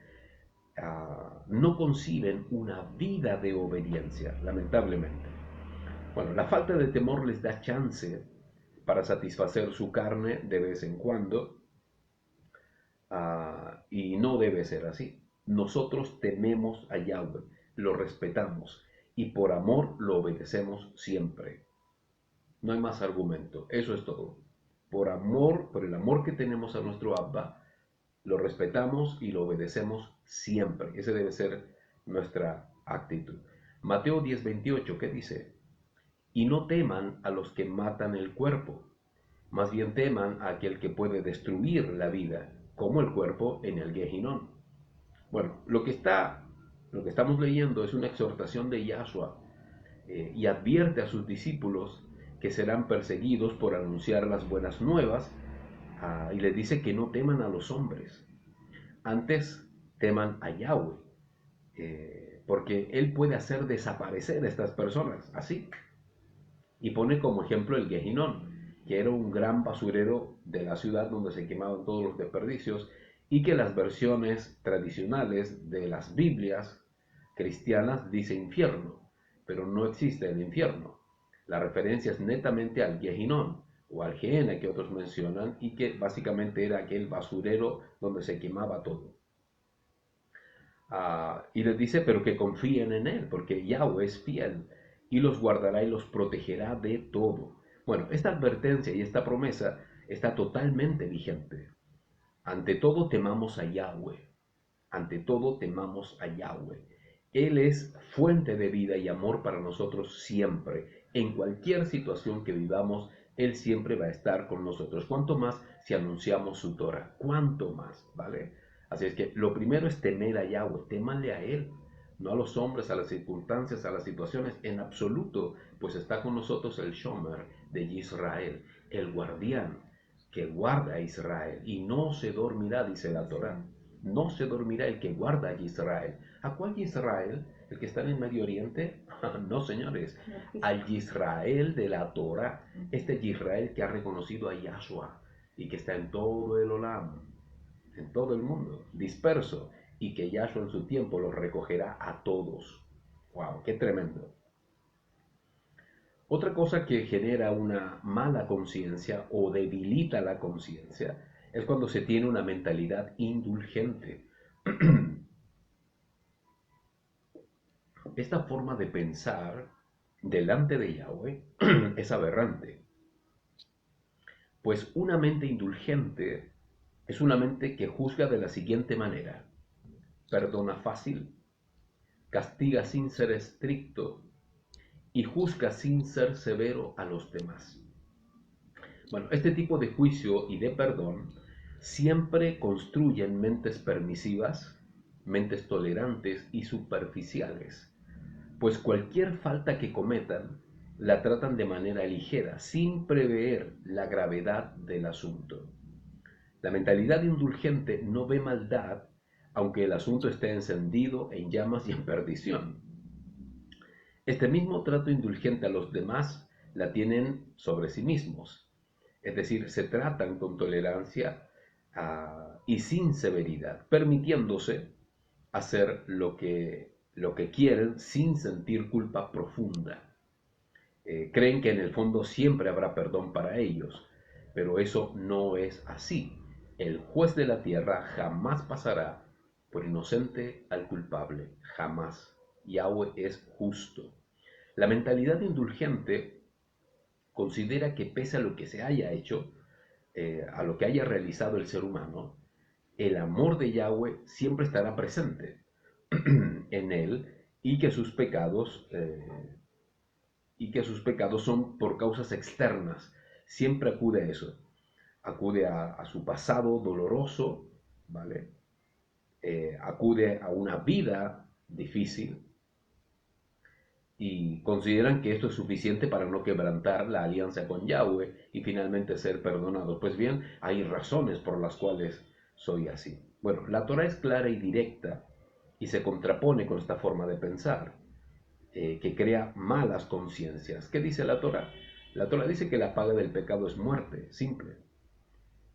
A: No conciben una vida de obediencia, lamentablemente. Bueno, la falta de temor les da chance para satisfacer su carne de vez en cuando, y no debe ser así. Nosotros tememos a Yahweh, lo respetamos y por amor lo obedecemos siempre. No hay más argumento, eso es todo. Por amor, por el amor que tenemos a nuestro Abba, lo respetamos y lo obedecemos siempre. Esa debe ser nuestra actitud. Mateo 10:28, ¿qué dice? Y no teman a los que matan el cuerpo, más bien teman a aquel que puede destruir la vida, como el cuerpo en el Gehinón. Bueno, lo que estamos leyendo es una exhortación de Yahshua, y advierte a sus discípulos que serán perseguidos por anunciar las buenas nuevas, y les dice que no teman a los hombres, antes teman a Yahweh, porque Él puede hacer desaparecer a estas personas, así. Y pone como ejemplo el Gehinón. que era un gran basurero de la ciudad donde se quemaban todos los desperdicios y que las versiones tradicionales de las Biblias cristianas dice infierno, pero no existe el infierno. La referencia es netamente al Gehinnom o al Gehenna que otros mencionan y que básicamente era aquel basurero donde se quemaba todo. Y les dice, pero que confíen en Él, porque Yahweh es fiel y los guardará y los protegerá de todo. Bueno, esta advertencia y esta promesa está totalmente vigente. Ante todo temamos a Yahweh. Ante todo temamos a Yahweh. Él es fuente de vida y amor para nosotros siempre. En cualquier situación que vivamos, Él siempre va a estar con nosotros. ¿Cuánto más si anunciamos su Torah? ¿Cuánto más? ¿Vale? Así es que lo primero es temer a Yahweh. Témanle a Él. No a los hombres, a las circunstancias, a las situaciones, en absoluto. Pues está con nosotros el Shomer de Israel, el guardián que guarda a Israel. Y no se dormirá, dice la Torah. No se dormirá el que guarda a Israel. ¿A cuál Israel? ¿El que está en el Medio Oriente? No, señores. Al Israel de la Torah. Este Israel que ha reconocido a Yahshua y que está en todo el Olam, en todo el mundo, disperso, y que Yahshua en su tiempo los recogerá a todos. ¡Wow! ¡Qué tremendo! Otra cosa que genera una mala conciencia o debilita la conciencia es cuando se tiene una mentalidad indulgente. Esta forma de pensar delante de Yahweh es aberrante, pues una mente indulgente es una mente que juzga de la siguiente manera: perdona fácil, castiga sin ser estricto y juzga sin ser severo a los demás. Bueno, este tipo de juicio y de perdón siempre construyen mentes permisivas, mentes tolerantes y superficiales, pues cualquier falta que cometan la tratan de manera ligera, sin prever la gravedad del asunto. La mentalidad indulgente no ve maldad, aunque el asunto esté encendido, en llamas y en perdición. Este mismo trato indulgente a los demás la tienen sobre sí mismos. Es decir, se tratan con tolerancia y sin severidad, permitiéndose hacer lo que quieren sin sentir culpa profunda. Creen que en el fondo siempre habrá perdón para ellos, pero eso no es así. El juez de la tierra jamás pasará por inocente al culpable, jamás. Yahweh es justo. La mentalidad indulgente considera que pese a lo que se haya hecho, a lo que haya realizado el ser humano, el amor de Yahweh siempre estará presente en él y que sus pecados son por causas externas. Siempre acude a eso, acude a su pasado doloroso, ¿vale? Acude a una vida difícil y consideran que esto es suficiente para no quebrantar la alianza con Yahweh y finalmente ser perdonados. Pues bien, hay razones por las cuales soy así. Bueno, la Torah es clara y directa y se contrapone con esta forma de pensar que crea malas conciencias. ¿Qué dice la Torah? La Torah dice que la paga del pecado es muerte, simple.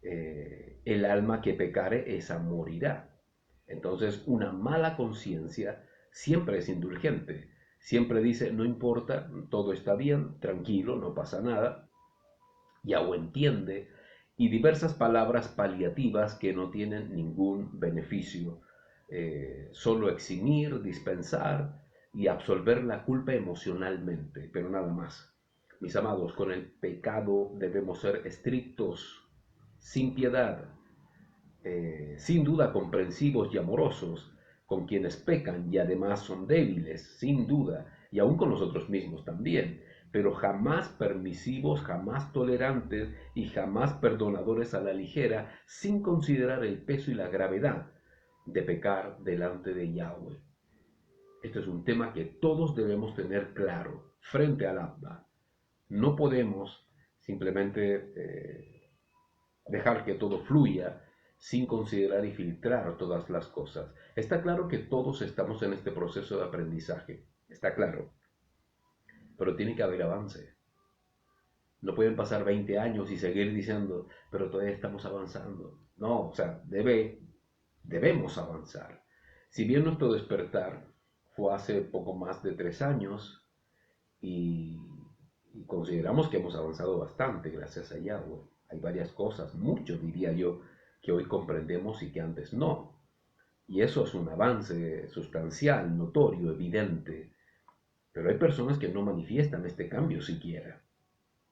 A: El alma que pecare, esa morirá. Entonces, una mala conciencia siempre es indulgente. Siempre dice, no importa, todo está bien, tranquilo, no pasa nada. Yahweh entiende. Y diversas palabras paliativas que no tienen ningún beneficio. Solo eximir, dispensar y absolver la culpa emocionalmente, pero nada más. Mis amados, con el pecado debemos ser estrictos, sin piedad, sin duda comprensivos y amorosos con quienes pecan y además son débiles, sin duda, y aún con nosotros mismos también, pero jamás permisivos, jamás tolerantes y jamás perdonadores a la ligera, sin considerar el peso y la gravedad de pecar delante de Yahweh. Este es un tema que todos debemos tener claro frente al Abba. No podemos simplemente dejar que todo fluya sin considerar y filtrar todas las cosas. Está claro que todos estamos en este proceso de aprendizaje, está claro, pero tiene que haber avance. No pueden pasar 20 años y seguir diciendo, pero todavía estamos avanzando. No, o sea, debemos avanzar. Si bien nuestro despertar fue hace poco más de 3 años y, y consideramos que hemos avanzado bastante gracias a Yahweh, hay varias cosas, mucho diría yo, que hoy comprendemos y que antes no. Y eso es un avance sustancial, notorio, evidente. Pero hay personas que no manifiestan este cambio siquiera,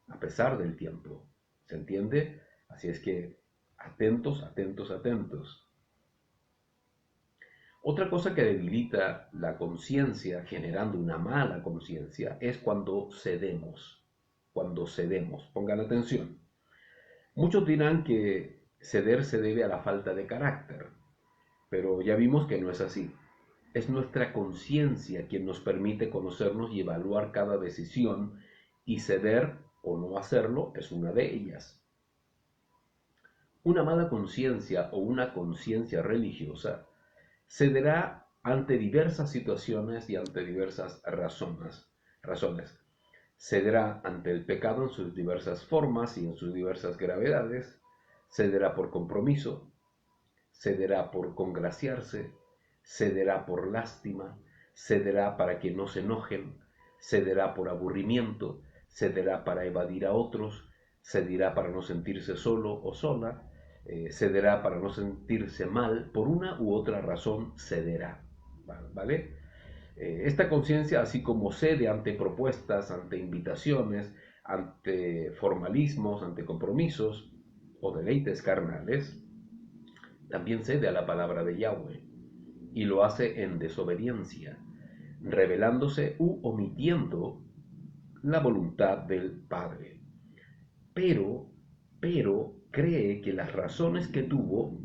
A: a pesar del tiempo. ¿Se entiende? Así es que atentos, atentos, atentos. Otra cosa que debilita la conciencia, generando una mala conciencia, es cuando cedemos. Cuando cedemos. Pongan atención. Muchos dirán que ceder se debe a la falta de carácter, pero ya vimos que no es así. Es nuestra conciencia quien nos permite conocernos y evaluar cada decisión, y ceder o no hacerlo es una de ellas. Una mala conciencia o una conciencia religiosa cederá ante diversas situaciones y ante diversas razones. Cederá ante el pecado en sus diversas formas y en sus diversas gravedades, cederá por compromiso, cederá por congraciarse, cederá por lástima, cederá para que no se enojen, cederá por aburrimiento, cederá para evadir a otros, cederá para no sentirse solo o sola, cederá para no sentirse mal, por una u otra razón cederá, ¿vale? Esta conciencia, así como cede ante propuestas, ante invitaciones, ante formalismos, ante compromisos o deleites carnales, también cede a la palabra de Yahweh y lo hace en desobediencia, revelándose u omitiendo la voluntad del Padre. Pero cree que las razones que tuvo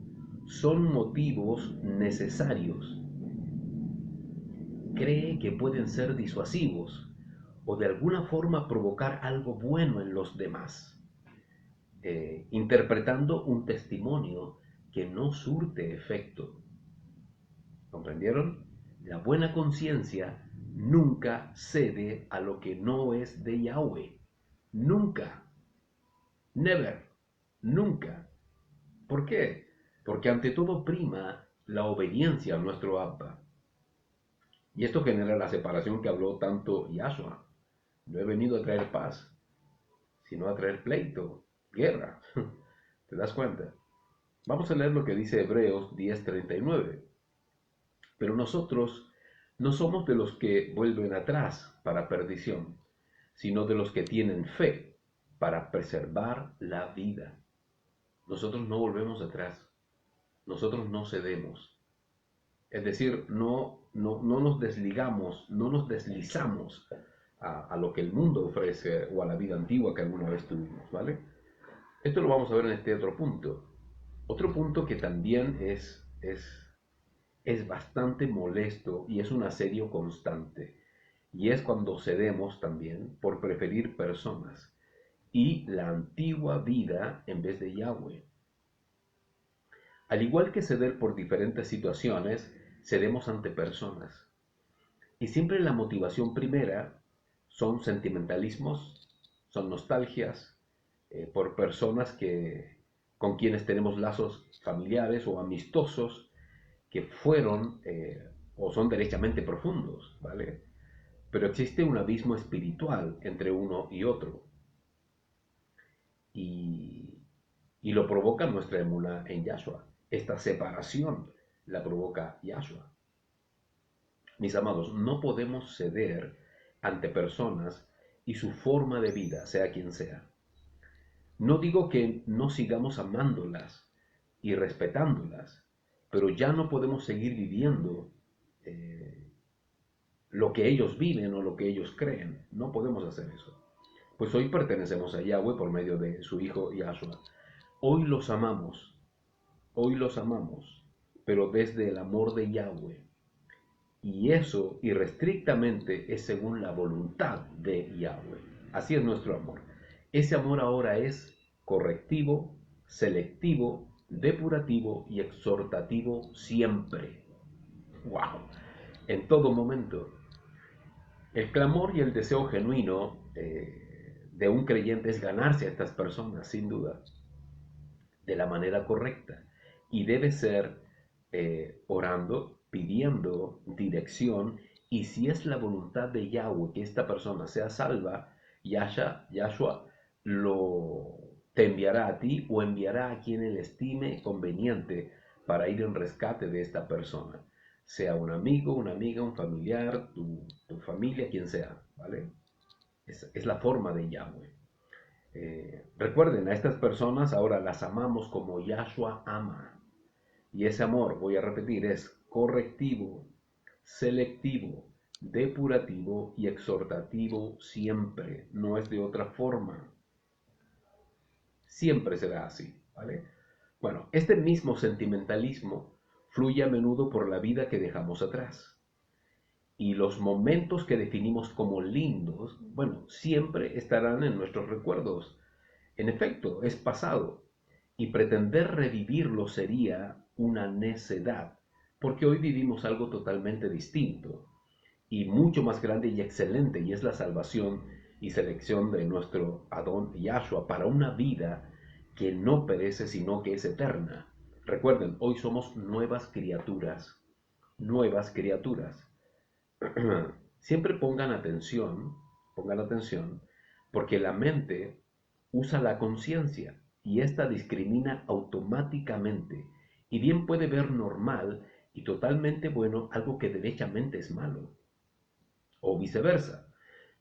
A: son motivos necesarios. Cree que pueden ser disuasivos o de alguna forma provocar algo bueno en los demás, interpretando un testimonio que no surte efecto. ¿Comprendieron? La buena conciencia nunca cede a lo que no es de Yahweh. Nunca. Never. Nunca. ¿Por qué? Porque ante todo prima la obediencia a nuestro Abba. Y esto genera la separación que habló tanto Yahshua. No he venido a traer paz, sino a traer pleito, guerra. ¿Te das cuenta? Vamos a leer lo que dice Hebreos 10:39. Pero nosotros no somos de los que vuelven atrás para perdición, sino de los que tienen fe para preservar la vida. Nosotros no volvemos atrás, nosotros no cedemos. Es decir, no nos desligamos, no nos deslizamos a lo que el mundo ofrece o a la vida antigua que alguna vez tuvimos, ¿vale? Esto lo vamos a ver en este otro punto. Otro punto que también es bastante molesto y es un asedio constante. Y es cuando cedemos también por preferir personas y la antigua vida en vez de Yahweh. Al igual que ceder por diferentes situaciones, cedemos ante personas. Y siempre la motivación primera son sentimentalismos, son nostalgias por personas con quienes tenemos lazos familiares o amistosos que fueron o son derechamente profundos, ¿vale? Pero existe un abismo espiritual entre uno y otro. Y lo provoca nuestra emuna en Yahshua. Esta separación la provoca Yahshua. Mis amados, no podemos ceder ante personas y su forma de vida, sea quien sea. No digo que no sigamos amándolas y respetándolas, pero ya no podemos seguir viviendo lo que ellos viven o lo que ellos creen. No podemos hacer eso. Pues hoy pertenecemos a Yahweh por medio de su Hijo Yahshua. Hoy los amamos, pero desde el amor de Yahweh. Y eso irrestrictamente es según la voluntad de Yahweh. Así es nuestro amor. Ese amor ahora es correctivo, selectivo, depurativo y exhortativo siempre. ¡Wow! En todo momento. El clamor y el deseo genuino de un creyente es ganarse a estas personas, sin duda, de la manera correcta. Y debe ser orando, pidiendo dirección, y si es la voluntad de Yahweh que esta persona sea salva, Yahshua lo te enviará a ti o enviará a quien él estime conveniente para ir en rescate de esta persona, sea un amigo, una amiga, un familiar, tu familia, quien sea, ¿vale? Es la forma de Yahweh. Recuerden, a estas personas ahora las amamos como Yahshua ama. Y ese amor, voy a repetir, es correctivo, selectivo, depurativo y exhortativo siempre. No es de otra forma. Siempre será así, ¿vale? Bueno, este mismo sentimentalismo fluye a menudo por la vida que dejamos atrás. Y los momentos que definimos como lindos, bueno, siempre estarán en nuestros recuerdos. En efecto, es pasado. Y pretender revivirlo sería una necedad, porque hoy vivimos algo totalmente distinto y mucho más grande y excelente, y es la salvación y selección de nuestro Adón Yahshua para una vida que no perece, sino que es eterna. Recuerden, hoy somos nuevas criaturas, nuevas criaturas. Siempre pongan atención, porque la mente usa la conciencia y ésta discrimina automáticamente y bien puede ver normal y totalmente bueno algo que derechamente es malo, o viceversa.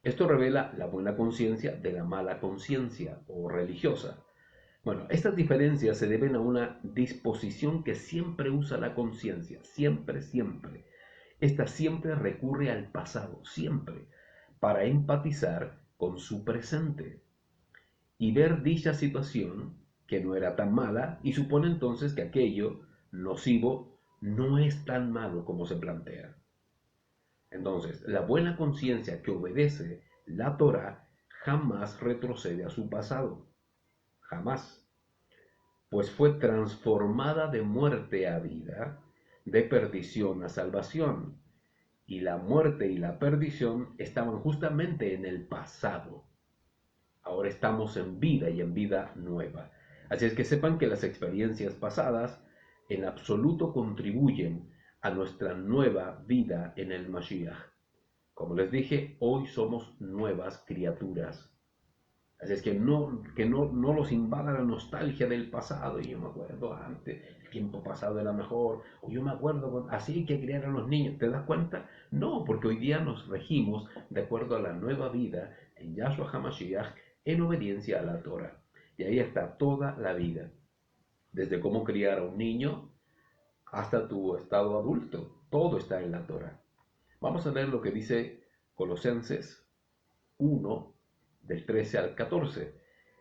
A: Esto revela la buena conciencia de la mala conciencia o religiosa. Bueno, estas diferencias se deben a una disposición que siempre usa la conciencia, siempre, siempre. Esta siempre recurre al pasado, siempre, para empatizar con su presente y ver dicha situación que no era tan mala y supone entonces que aquello nocivo no es tan malo como se plantea. Entonces, la buena conciencia que obedece la Torah jamás retrocede a su pasado, jamás, pues fue transformada de muerte a vida, de perdición a salvación, y la muerte y la perdición estaban justamente en el pasado. Ahora estamos en vida y en vida nueva. Así es que sepan que las experiencias pasadas en absoluto contribuyen a nuestra nueva vida en el Mashiach. Como les dije, hoy somos nuevas criaturas. Así es que no los invada la nostalgia del pasado. Y yo me acuerdo antes, el tiempo pasado era mejor. O yo me acuerdo, así que criar a los niños. ¿Te das cuenta? No, porque hoy día nos regimos de acuerdo a la nueva vida en Yahshua HaMashiach en obediencia a la Torah. Y ahí está toda la vida. Desde cómo criar a un niño hasta tu estado adulto. Todo está en la Torah. Vamos a ver lo que dice Colosenses 1, del 13 al 14.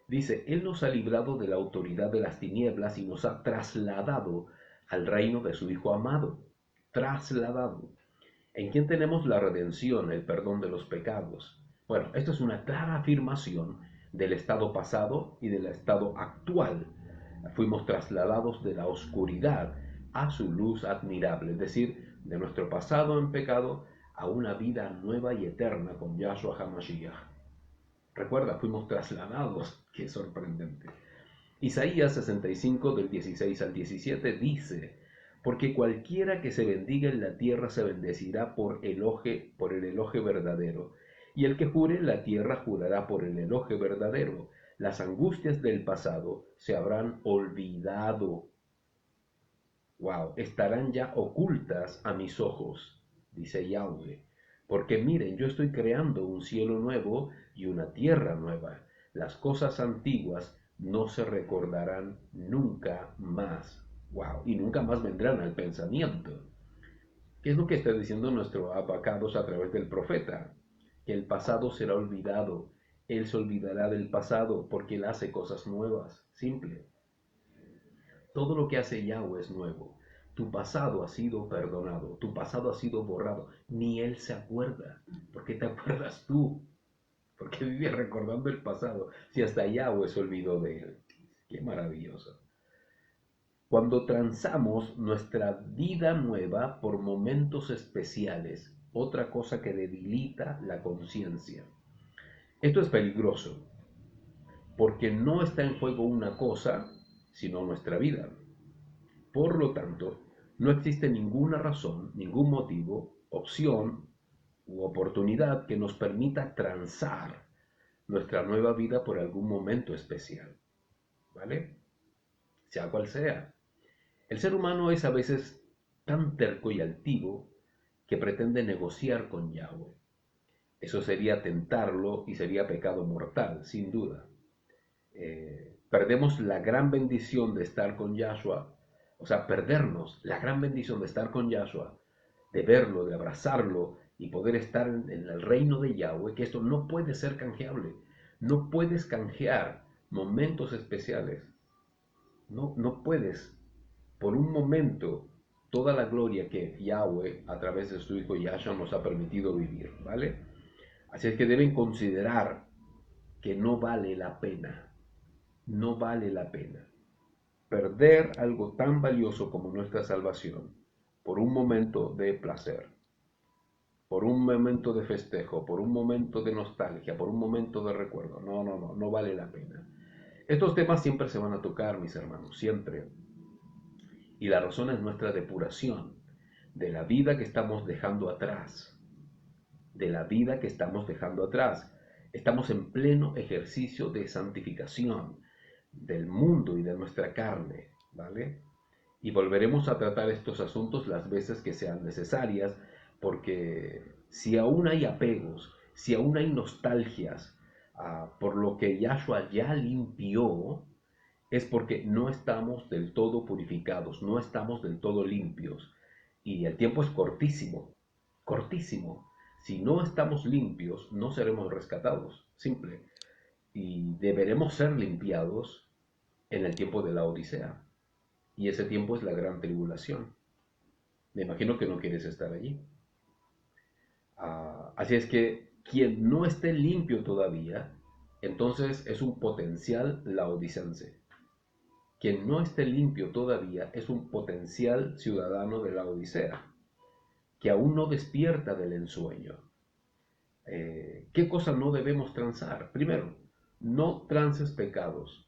A: Dice, Él nos ha librado de la autoridad de las tinieblas y nos ha trasladado al reino de su Hijo amado. Trasladado. En quien tenemos la redención, el perdón de los pecados. Bueno, esto es una clara afirmación del estado pasado y del estado actual. Fuimos trasladados de la oscuridad a su luz admirable, es decir, de nuestro pasado en pecado a una vida nueva y eterna con Yahshua HaMashiach. Recuerda, fuimos trasladados. Qué sorprendente. Isaías 65 del 16 al 17 dice, porque cualquiera que se bendiga en la tierra se bendecirá por el elogio verdadero, y el que jure en la tierra jurará por el elogio verdadero. Las angustias del pasado se habrán olvidado. Wow, estarán ya ocultas a mis ojos, dice Yahweh. Porque miren, yo estoy creando un cielo nuevo y una tierra nueva. Las cosas antiguas no se recordarán nunca más. Wow, y nunca más vendrán al pensamiento. ¿Qué es lo que está diciendo nuestro Abacados a través del profeta? Que el pasado será olvidado. Él se olvidará del pasado porque él hace cosas nuevas. Simple. Todo lo que hace Yahweh es nuevo. Tu pasado ha sido perdonado, tu pasado ha sido borrado. Ni Él se acuerda. ¿Por qué te acuerdas tú? ¿Por qué vives recordando el pasado si hasta Yahweh se olvidó de Él? Qué maravilloso. Cuando transamos nuestra vida nueva por momentos especiales, otra cosa que debilita la conciencia. Esto es peligroso. porque no está en juego una cosa, sino nuestra vida. Por lo tanto, no existe ninguna razón, ningún motivo, opción u oportunidad que nos permita transar nuestra nueva vida por algún momento especial, ¿vale? Sea cual sea. El ser humano es a veces tan terco y altivo que pretende negociar con Yahweh. Eso sería tentarlo y sería pecado mortal, sin duda. Perdemos la gran bendición de estar con Yahshua, o sea, perdernos la gran bendición de estar con Yahshua, de verlo, de abrazarlo y poder estar en el reino de Yahweh, que esto no puede ser canjeable. No puedes canjear momentos especiales. No, no puedes, por un momento, toda la gloria que Yahweh, a través de su Hijo Yahshua, nos ha permitido vivir, ¿vale? Así es que deben considerar que no vale la pena, no vale la pena perder algo tan valioso como nuestra salvación por un momento de placer, por un momento de festejo, por un momento de nostalgia, por un momento de recuerdo. No, no, no, no vale la pena. Estos temas siempre se van a tocar, mis hermanos, siempre. Y la razón es nuestra depuración de la vida que estamos dejando atrás, de la vida que estamos dejando atrás. Estamos en pleno ejercicio de santificación del mundo y de nuestra carne, ¿vale? Y volveremos a tratar estos asuntos las veces que sean necesarias, porque si aún hay apegos, si aún hay nostalgias por lo que Yahshua ya limpió, es porque no estamos del todo purificados, no estamos del todo limpios. Y el tiempo es cortísimo, cortísimo. Si no estamos limpios, no seremos rescatados, simple. Y deberemos ser limpiados en el tiempo de la Odisea. Y ese tiempo es la gran tribulación. Me imagino que no quieres estar allí. Así es que quien no esté limpio todavía, entonces es un potencial laodicense. Quien no esté limpio todavía es un potencial ciudadano de la Odisea, que aún no despierta del ensueño. ¿Qué cosa no debemos transar? Primero, no transes pecados,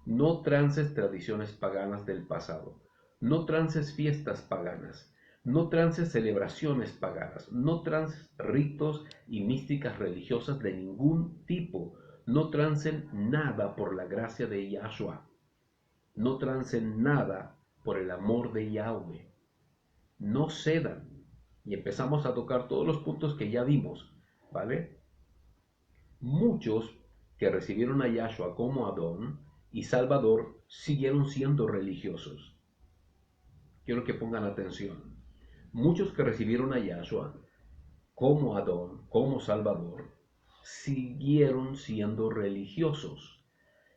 A: no transes tradiciones paganas del pasado, no transes fiestas paganas, no transes celebraciones paganas, no transes ritos y místicas religiosas de ningún tipo, no transen nada por la gracia de Yahshua, no transen nada por el amor de Yahweh, no cedan. Y empezamos a tocar todos los puntos que ya vimos, ¿vale? Muchos que recibieron a Yahshua como Adón y Salvador siguieron siendo religiosos. Quiero que pongan atención. Muchos que recibieron a Yahshua como Adón, como Salvador, siguieron siendo religiosos.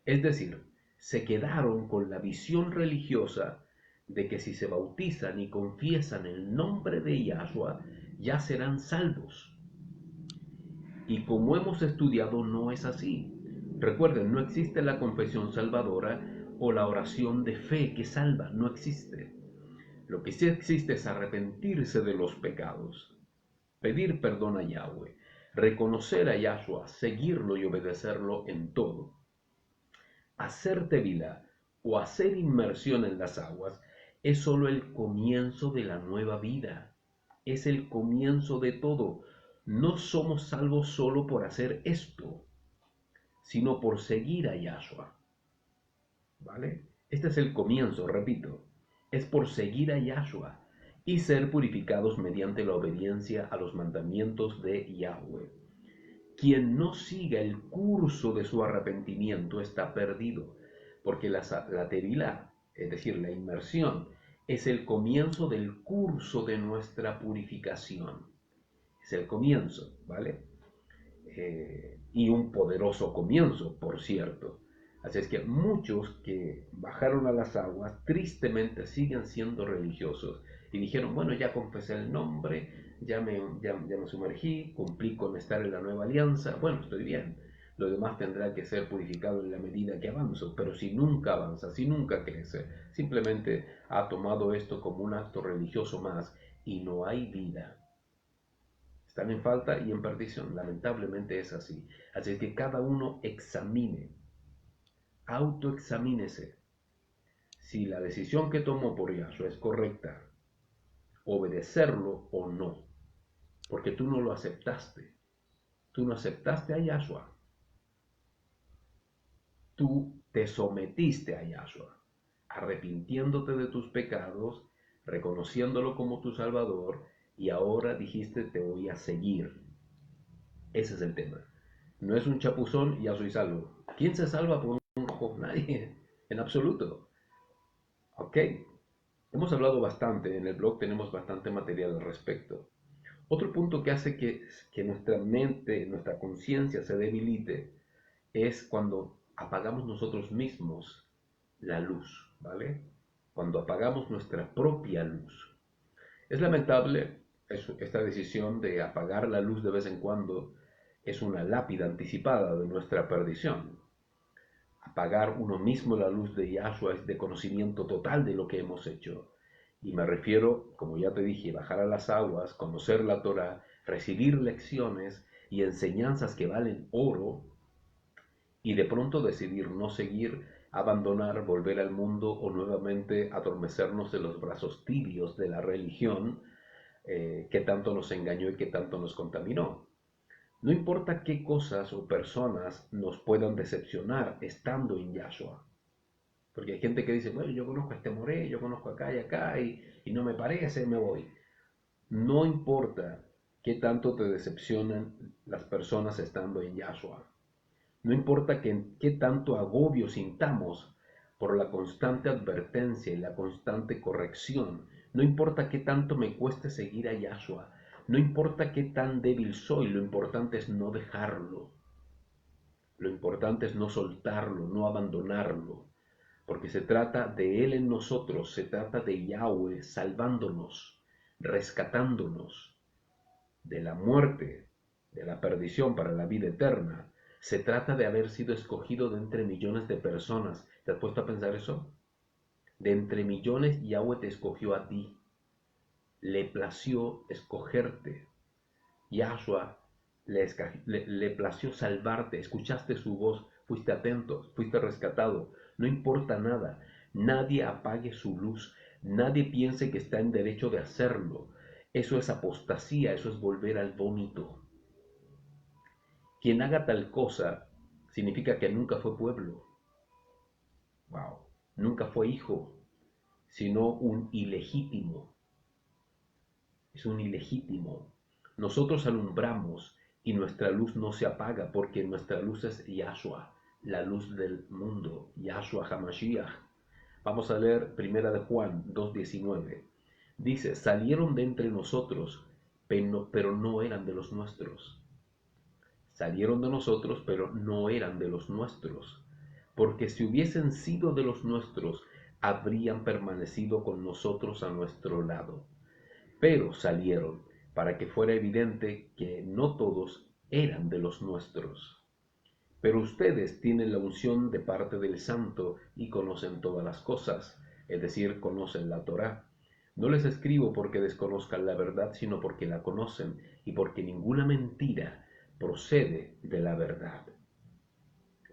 A: Es decir, se quedaron con la visión religiosa de que si se bautizan y confiesan el nombre de Yahshua, ya serán salvos. Y como hemos estudiado, no es así. Recuerden, no existe la confesión salvadora o la oración de fe que salva, no existe. Lo que sí existe es arrepentirse de los pecados, pedir perdón a Yahweh, reconocer a Yahshua, seguirlo y obedecerlo en todo. Hacer tevilá o hacer inmersión en las aguas es solo el comienzo de la nueva vida, es el comienzo de todo. No somos salvos solo por hacer esto, sino por seguir a Yahshua. ¿Vale? Este es el comienzo, repito, es por seguir a Yahshua y ser purificados mediante la obediencia a los mandamientos de Yahweh. Quien no siga el curso de su arrepentimiento está perdido, porque la tevilá, es decir, la inmersión, es el comienzo del curso de nuestra purificación. Es el comienzo, ¿vale? Y un poderoso comienzo, por cierto. Así es que muchos que bajaron a las aguas tristemente siguen siendo religiosos y dijeron, bueno, ya confesé el nombre, ya me sumergí, cumplí con estar en la nueva alianza, bueno, estoy bien. Lo demás tendrá que ser purificado en la medida que avanzo, pero si nunca avanza, si nunca crece, simplemente ha tomado esto como un acto religioso más y no hay vida. Están en falta y en perdición, lamentablemente es así. Así que cada uno examine autoexamínese si la decisión que tomó por Yahshua es correcta, obedecerlo o no, porque tú no lo aceptaste. Tú no aceptaste a Yahshua. Tú te sometiste a Yahshua, arrepintiéndote de tus pecados, reconociéndolo como tu Salvador, y ahora dijiste te voy a seguir. Ese es el tema. No es un chapuzón y ya soy salvo. ¿Quién se salva por un ojo? Nadie, en absoluto. Ok, hemos hablado bastante, en el blog tenemos bastante material al respecto. Otro punto que hace que nuestra mente, nuestra conciencia se debilite es cuando apagamos nosotros mismos la luz, ¿vale? Cuando apagamos nuestra propia luz. Es lamentable esta decisión de apagar la luz de vez en cuando, es una lápida anticipada de nuestra perdición. Apagar uno mismo la luz de Yahshua es de conocimiento total de lo que hemos hecho. Y me refiero, como ya te dije, bajar a las aguas, conocer la Torah, recibir lecciones y enseñanzas que valen oro, y de pronto decidir no seguir, abandonar, volver al mundo o nuevamente adormecernos en los brazos tibios de la religión que tanto nos engañó y que tanto nos contaminó. No importa qué cosas o personas nos puedan decepcionar estando en Yahshua. Porque hay gente que dice, bueno, yo conozco a este Moré, yo conozco acá y acá y no me parece, me voy. No importa qué tanto te decepcionan las personas estando en Yahshua. No importa qué tanto agobio sintamos por la constante advertencia y la constante corrección. No importa qué tanto me cueste seguir a Yahshua. No importa qué tan débil soy, lo importante es no dejarlo. Lo importante es no soltarlo, no abandonarlo. Porque se trata de Él en nosotros, se trata de Yahweh salvándonos, rescatándonos de la muerte, de la perdición para la vida eterna. Se trata de haber sido escogido de entre millones de personas. ¿Te has puesto a pensar eso? De entre millones Yahweh te escogió a ti. Le plació escogerte. Yahshua le plació salvarte. Escuchaste su voz, fuiste atento, fuiste rescatado. No importa nada. Nadie apague su luz. Nadie piense que está en derecho de hacerlo. Eso es apostasía, eso es volver al vómito. Quien haga tal cosa significa que nunca fue pueblo. Wow. Nunca fue hijo, sino un ilegítimo. Es un ilegítimo. Nosotros alumbramos y nuestra luz no se apaga porque nuestra luz es Yahshua, la luz del mundo, Yahshua HaMashiach. Vamos a leer 1 de Juan 2:19. Dice, salieron de entre nosotros, pero no eran de los nuestros. Salieron de nosotros, pero no eran de los nuestros. Porque si hubiesen sido de los nuestros, habrían permanecido con nosotros a nuestro lado. Pero salieron para que fuera evidente que no todos eran de los nuestros. Pero ustedes tienen la unción de parte del Santo y conocen todas las cosas, es decir, conocen la Torá. No les escribo porque desconozcan la verdad, sino porque la conocen y porque ninguna mentira procede de la verdad.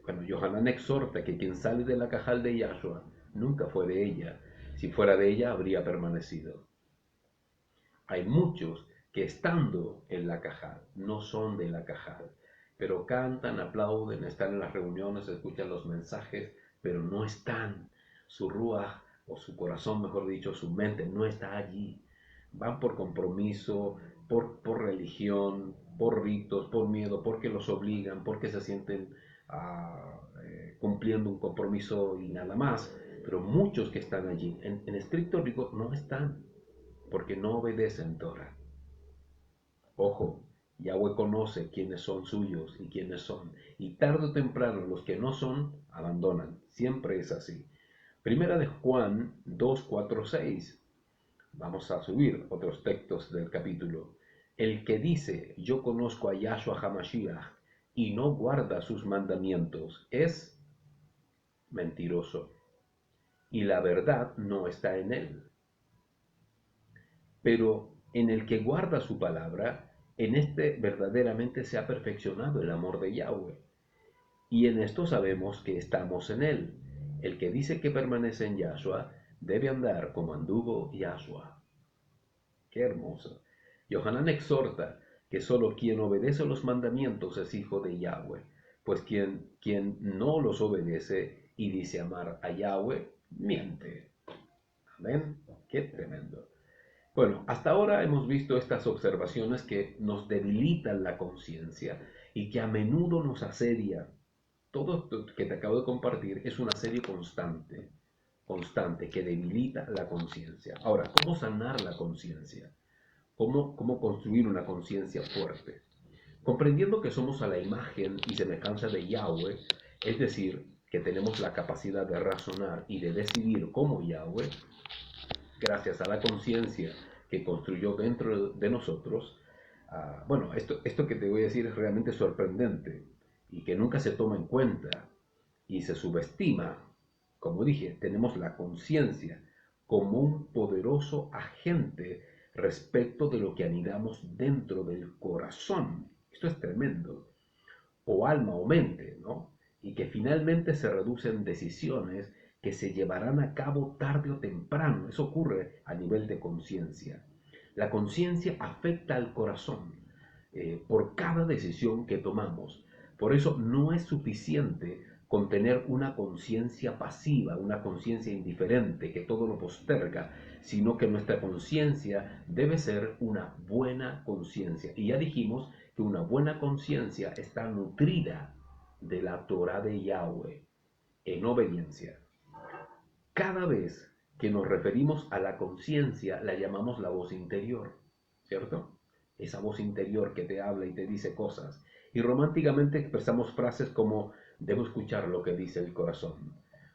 A: Bueno, Yohanan exhorta que quien sale de la cajal de Yahshua nunca fue de ella. Si fuera de ella, habría permanecido. Hay muchos que estando en la cajal no son de la cajal, pero cantan, aplauden, están en las reuniones, escuchan los mensajes, pero no están. Su ruaj, o su corazón, mejor dicho, su mente no está allí. Van por compromiso, por religión, por ritos, por miedo, porque los obligan, porque se sienten cumpliendo un compromiso y nada más. Pero muchos que están allí, en estricto rigor, no están, porque no obedecen Torah. Ojo, Yahweh conoce quiénes son suyos y quiénes son, y tarde o temprano los que no son, abandonan. Siempre es así. Primera de Juan 2, 4, 6. Vamos a subir otros textos del capítulo. El que dice, yo conozco a Yahshua HaMashiach, y no guarda sus mandamientos, es mentiroso, y la verdad no está en él. Pero en el que guarda su palabra, en este verdaderamente se ha perfeccionado el amor de Yahweh. y en esto sabemos que estamos en Él. El que dice que permanece en Yahshua debe andar como anduvo Yahshua. Qué hermoso. Yohanan exhorta que solo quien obedece los mandamientos es hijo de Yahweh, pues quien no los obedece y dice amar a Yahweh, miente. Amén. Qué tremendo. Bueno, hasta ahora hemos visto estas observaciones que nos debilitan la conciencia y que a menudo nos asedia. Todo esto que te acabo de compartir es una serie constante que debilita la conciencia. Ahora, ¿cómo sanar la conciencia? ¿Cómo construir una conciencia fuerte? Comprendiendo que somos a la imagen y semejanza de Yahweh, es decir, que tenemos la capacidad de razonar y de decidir como Yahweh, gracias a la conciencia que construyó dentro de nosotros. Bueno, esto que te voy a decir es realmente sorprendente y que nunca se toma en cuenta y se subestima. Como dije, tenemos la conciencia como un poderoso agente respecto de lo que anidamos dentro del corazón. Esto es tremendo. O alma o mente, ¿no? Y que finalmente se reducen decisiones que se llevarán a cabo tarde o temprano. Eso ocurre a nivel de conciencia. La conciencia afecta al corazón por cada decisión que tomamos. Por eso no es suficiente con tener una conciencia pasiva, una conciencia indiferente que todo lo posterga, sino que nuestra conciencia debe ser una buena conciencia. Y ya dijimos que una buena conciencia está nutrida de la Torah de Yahweh en obediencia. Cada vez que nos referimos a la conciencia la llamamos la voz interior, ¿cierto? Esa voz interior que te habla y te dice cosas. Y románticamente expresamos frases como debo escuchar lo que dice el corazón.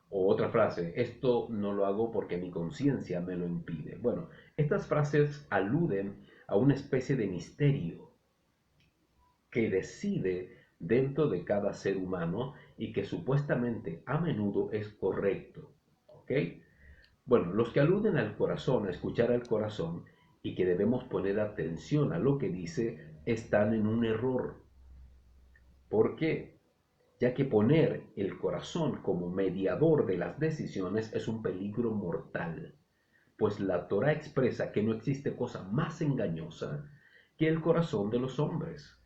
A: O otra frase, esto no lo hago porque mi conciencia me lo impide. Bueno, estas frases aluden a una especie de misterio que decide dentro de cada ser humano y que supuestamente a menudo es correcto. ¿Ok? Bueno, los que aluden al corazón, a escuchar al corazón y que debemos poner atención a lo que dice, están en un error. ¿Por qué? Ya que poner el corazón como mediador de las decisiones es un peligro mortal, pues la Torá expresa que no existe cosa más engañosa que el corazón de los hombres.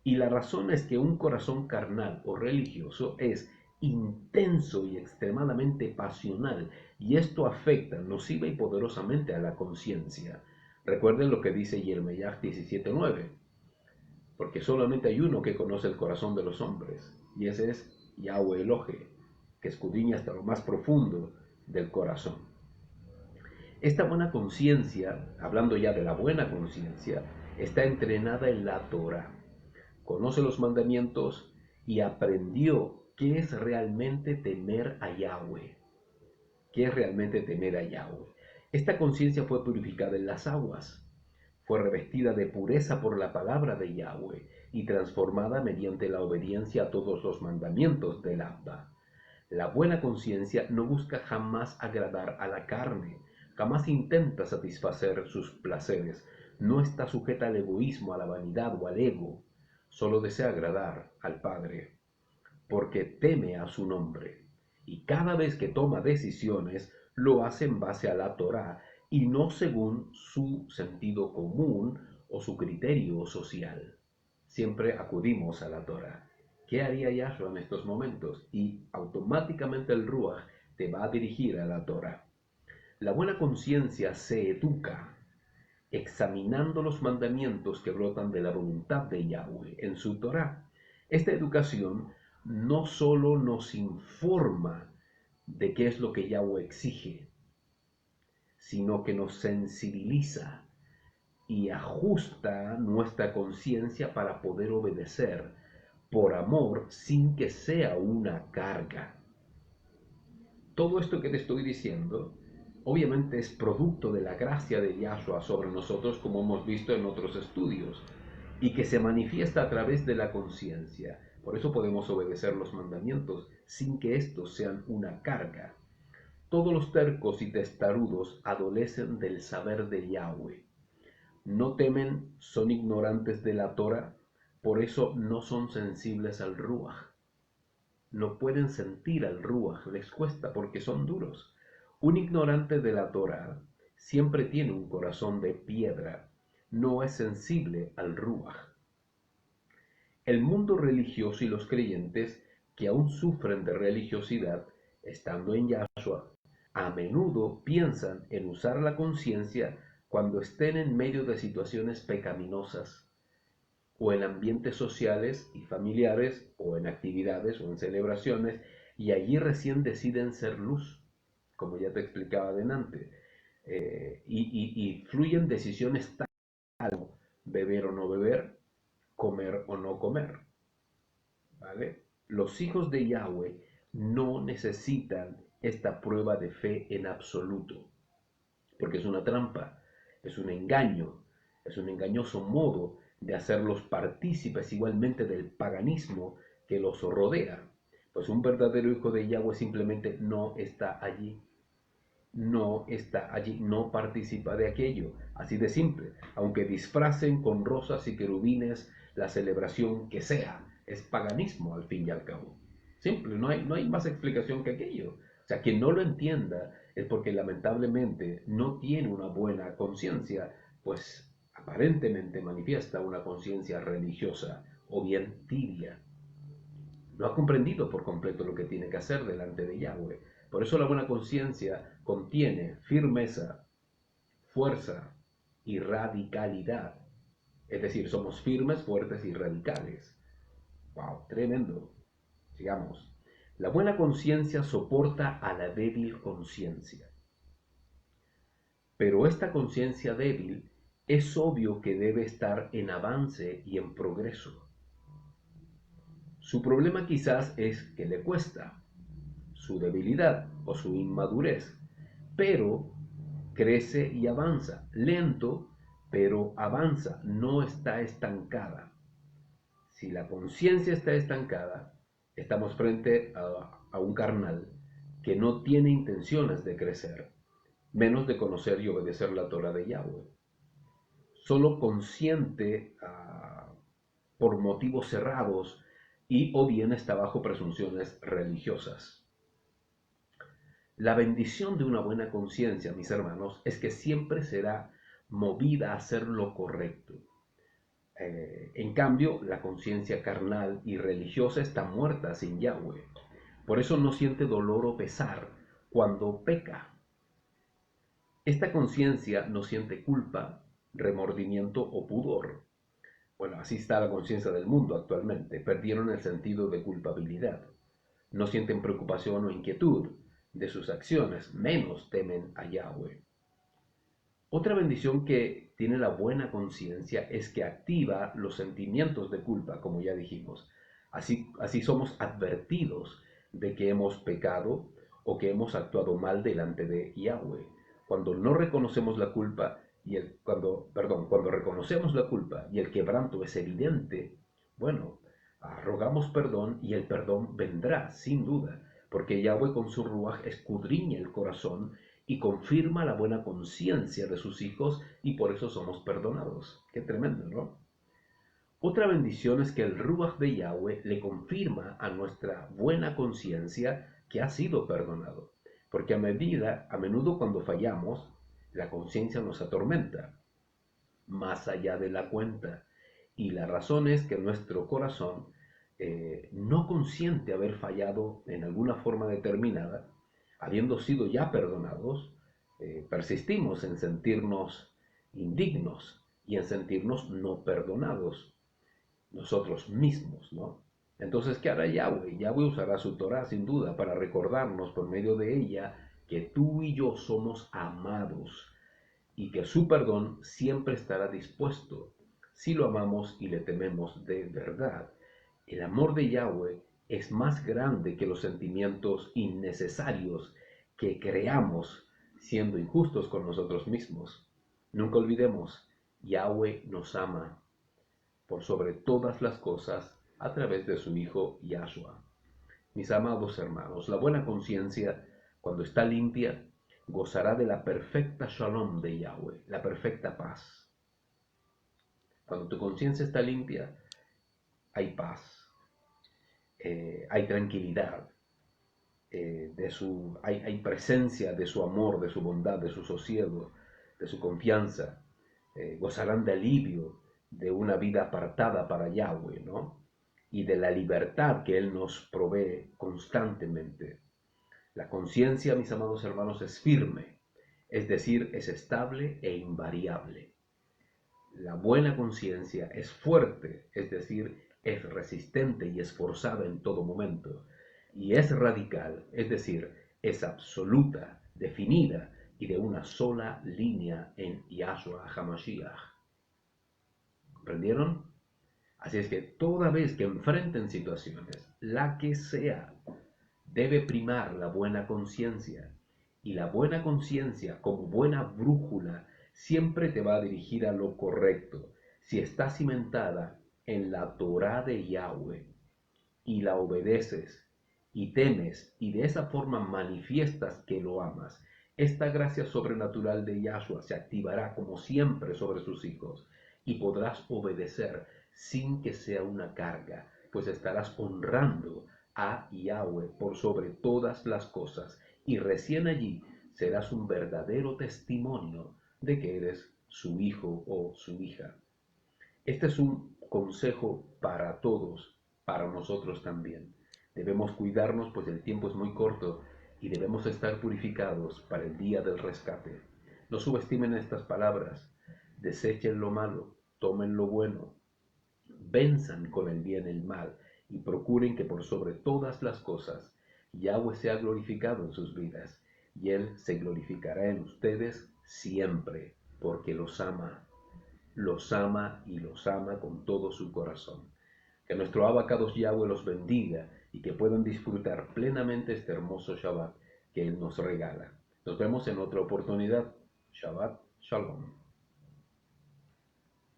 A: Y la razón es que un corazón carnal o religioso es intenso y extremadamente pasional, y esto afecta nociva y poderosamente a la conciencia. Recuerden lo que dice Yermeyaj 17:9, porque solamente hay uno que conoce el corazón de los hombres, y ese es Yahweh Elohe, que escudriña hasta lo más profundo del corazón. Esta buena conciencia, hablando ya de la buena conciencia, está entrenada en la Torah. Conoce los mandamientos y aprendió qué es realmente temer a Yahweh. ¿Qué es realmente temer a Yahweh? Esta conciencia fue purificada en las aguas, fue revestida de pureza por la palabra de Yahweh y transformada mediante la obediencia a todos los mandamientos del Abba. La buena conciencia no busca jamás agradar a la carne, jamás intenta satisfacer sus placeres, no está sujeta al egoísmo, a la vanidad o al ego, solo desea agradar al Padre, porque teme a su nombre. Y cada vez que toma decisiones, lo hace en base a la Torá y no según su sentido común o su criterio social. Siempre acudimos a la Torá. ¿Qué haría Yahshua en estos momentos? Y automáticamente el Ruach te va a dirigir a la Torá. La buena conciencia se educa examinando los mandamientos que brotan de la voluntad de Yahweh en su Torá. Esta educación no solo nos informa de qué es lo que Yahweh exige, sino que nos sensibiliza y ajusta nuestra conciencia para poder obedecer por amor sin que sea una carga. Todo esto que te estoy diciendo obviamente es producto de la gracia de Yahshua sobre nosotros, como hemos visto en otros estudios, y que se manifiesta a través de la conciencia. Por eso podemos obedecer los mandamientos sin que estos sean una carga. Todos los tercos y testarudos adolecen del saber de Yahweh. No temen, son ignorantes de la Torah, por eso no son sensibles al Ruach. no pueden sentir al Ruach, les cuesta porque son duros. Un ignorante de la Torá siempre tiene un corazón de piedra, no es sensible al Ruach. El mundo religioso y los creyentes que aún sufren de religiosidad, estando en Yahshua, a menudo piensan en usar la conciencia cuando estén en medio de situaciones pecaminosas, o en ambientes sociales y familiares, o en actividades o en celebraciones, y allí recién deciden ser luz, como ya te explicaba adelante, y fluyen decisiones tal como beber o no beber, comer o no comer, ¿vale? Los hijos de Yahweh no necesitan esta prueba de fe en absoluto, porque es una trampa, es un engaño, es un engañoso modo de hacerlos partícipes igualmente del paganismo que los rodea. Pues un verdadero hijo de Yahweh simplemente no está allí, no participa de aquello, así de simple, aunque disfracen con rosas y querubines la celebración que sea, es paganismo al fin y al cabo. Simple, no hay más explicación que aquello. O sea, quien no lo entienda es porque lamentablemente no tiene una buena conciencia, pues aparentemente manifiesta una conciencia religiosa o bien tibia. No ha comprendido por completo lo que tiene que hacer delante de Yahweh. Por eso la buena conciencia contiene firmeza, fuerza y radicalidad. Es decir, somos firmes, fuertes y radicales. ¡Wow! Tremendo. Sigamos. La buena conciencia soporta a la débil conciencia. Pero esta conciencia débil es obvio que debe estar en avance y en progreso. Su problema quizás es que le cuesta, su debilidad o su inmadurez, pero crece y avanza, lento, pero avanza, no está estancada. Si la conciencia está estancada, estamos frente a un carnal que no tiene intenciones de crecer, menos de conocer y obedecer la Torah de Yahweh. Solo consciente por motivos cerrados y o bien está bajo presunciones religiosas. La bendición de una buena conciencia, mis hermanos, es que siempre será movida a hacer lo correcto. En cambio, la conciencia carnal y religiosa está muerta sin Yahweh. Por eso no siente dolor o pesar cuando peca. Esta conciencia no siente culpa, remordimiento o pudor. Bueno, así está la conciencia del mundo actualmente. Perdieron el sentido de culpabilidad. No sienten preocupación o inquietud de sus acciones, menos temen a Yahweh. Otra bendición que tiene la buena conciencia es que activa los sentimientos de culpa, como ya dijimos. Así somos advertidos de que hemos pecado o que hemos actuado mal delante de Yahweh. Cuando no reconocemos la culpa cuando reconocemos la culpa y el quebranto es evidente, bueno, rogamos perdón y el perdón vendrá, sin duda, porque Yahweh con su ruaj escudriña el corazón y confirma la buena conciencia de sus hijos y por eso somos perdonados. Qué tremendo, ¿no? Otra bendición es que el ruaj de Yahweh le confirma a nuestra buena conciencia que ha sido perdonado, porque a menudo cuando fallamos, la conciencia nos atormenta, más allá de la cuenta, y la razón es que nuestro corazón no consiente haber fallado en alguna forma determinada, habiendo sido ya perdonados, persistimos en sentirnos indignos y en sentirnos no perdonados nosotros mismos, ¿no? Entonces, ¿qué hará Yahweh? Yahweh usará su Torah sin duda para recordarnos por medio de ella que tú y yo somos amados y que su perdón siempre estará dispuesto si lo amamos y le tememos de verdad. El amor de Yahweh es más grande que los sentimientos innecesarios que creamos siendo injustos con nosotros mismos. Nunca olvidemos, Yahweh nos ama por sobre todas las cosas a través de su Hijo Yahshua. Mis amados hermanos, la buena conciencia, cuando está limpia, gozará de la perfecta shalom de Yahweh, la perfecta paz. Cuando tu conciencia está limpia, hay paz. hay tranquilidad, hay presencia de su amor, de su bondad, de su sosiego, de su confianza. Gozarán de alivio de una vida apartada para Yahweh, ¿no? Y de la libertad que Él nos provee constantemente. La conciencia, mis amados hermanos, es firme, es decir, es estable e invariable. La buena conciencia es fuerte, es decir, es resistente y esforzada en todo momento. Y es radical, es decir, es absoluta, definida y de una sola línea en Yahshua HaMashiach. ¿Comprendieron? Así es que toda vez que enfrenten situaciones, la que sea, debe primar la buena conciencia. Y la buena conciencia, como buena brújula, siempre te va a dirigir a lo correcto. Si está cimentada en la Torá de Yahweh y la obedeces y temes y de esa forma manifiestas que lo amas, esta gracia sobrenatural de Yahshua se activará como siempre sobre sus hijos y podrás obedecer sin que sea una carga, pues estarás honrando a Yahweh por sobre todas las cosas y recién allí serás un verdadero testimonio de que eres su hijo o su hija. Este es un consejo para todos, para nosotros también. Debemos cuidarnos, pues el tiempo es muy corto y debemos estar purificados para el día del rescate. No subestimen estas palabras, desechen lo malo, tomen lo bueno, venzan con el bien el mal y procuren que por sobre todas las cosas Yahweh sea glorificado en sus vidas y Él se glorificará en ustedes siempre, porque los ama y los ama con todo su corazón. Que nuestro abacados Yahweh los bendiga y que puedan disfrutar plenamente este hermoso Shabbat que Él nos regala. Nos vemos en otra oportunidad. Shabbat Shalom.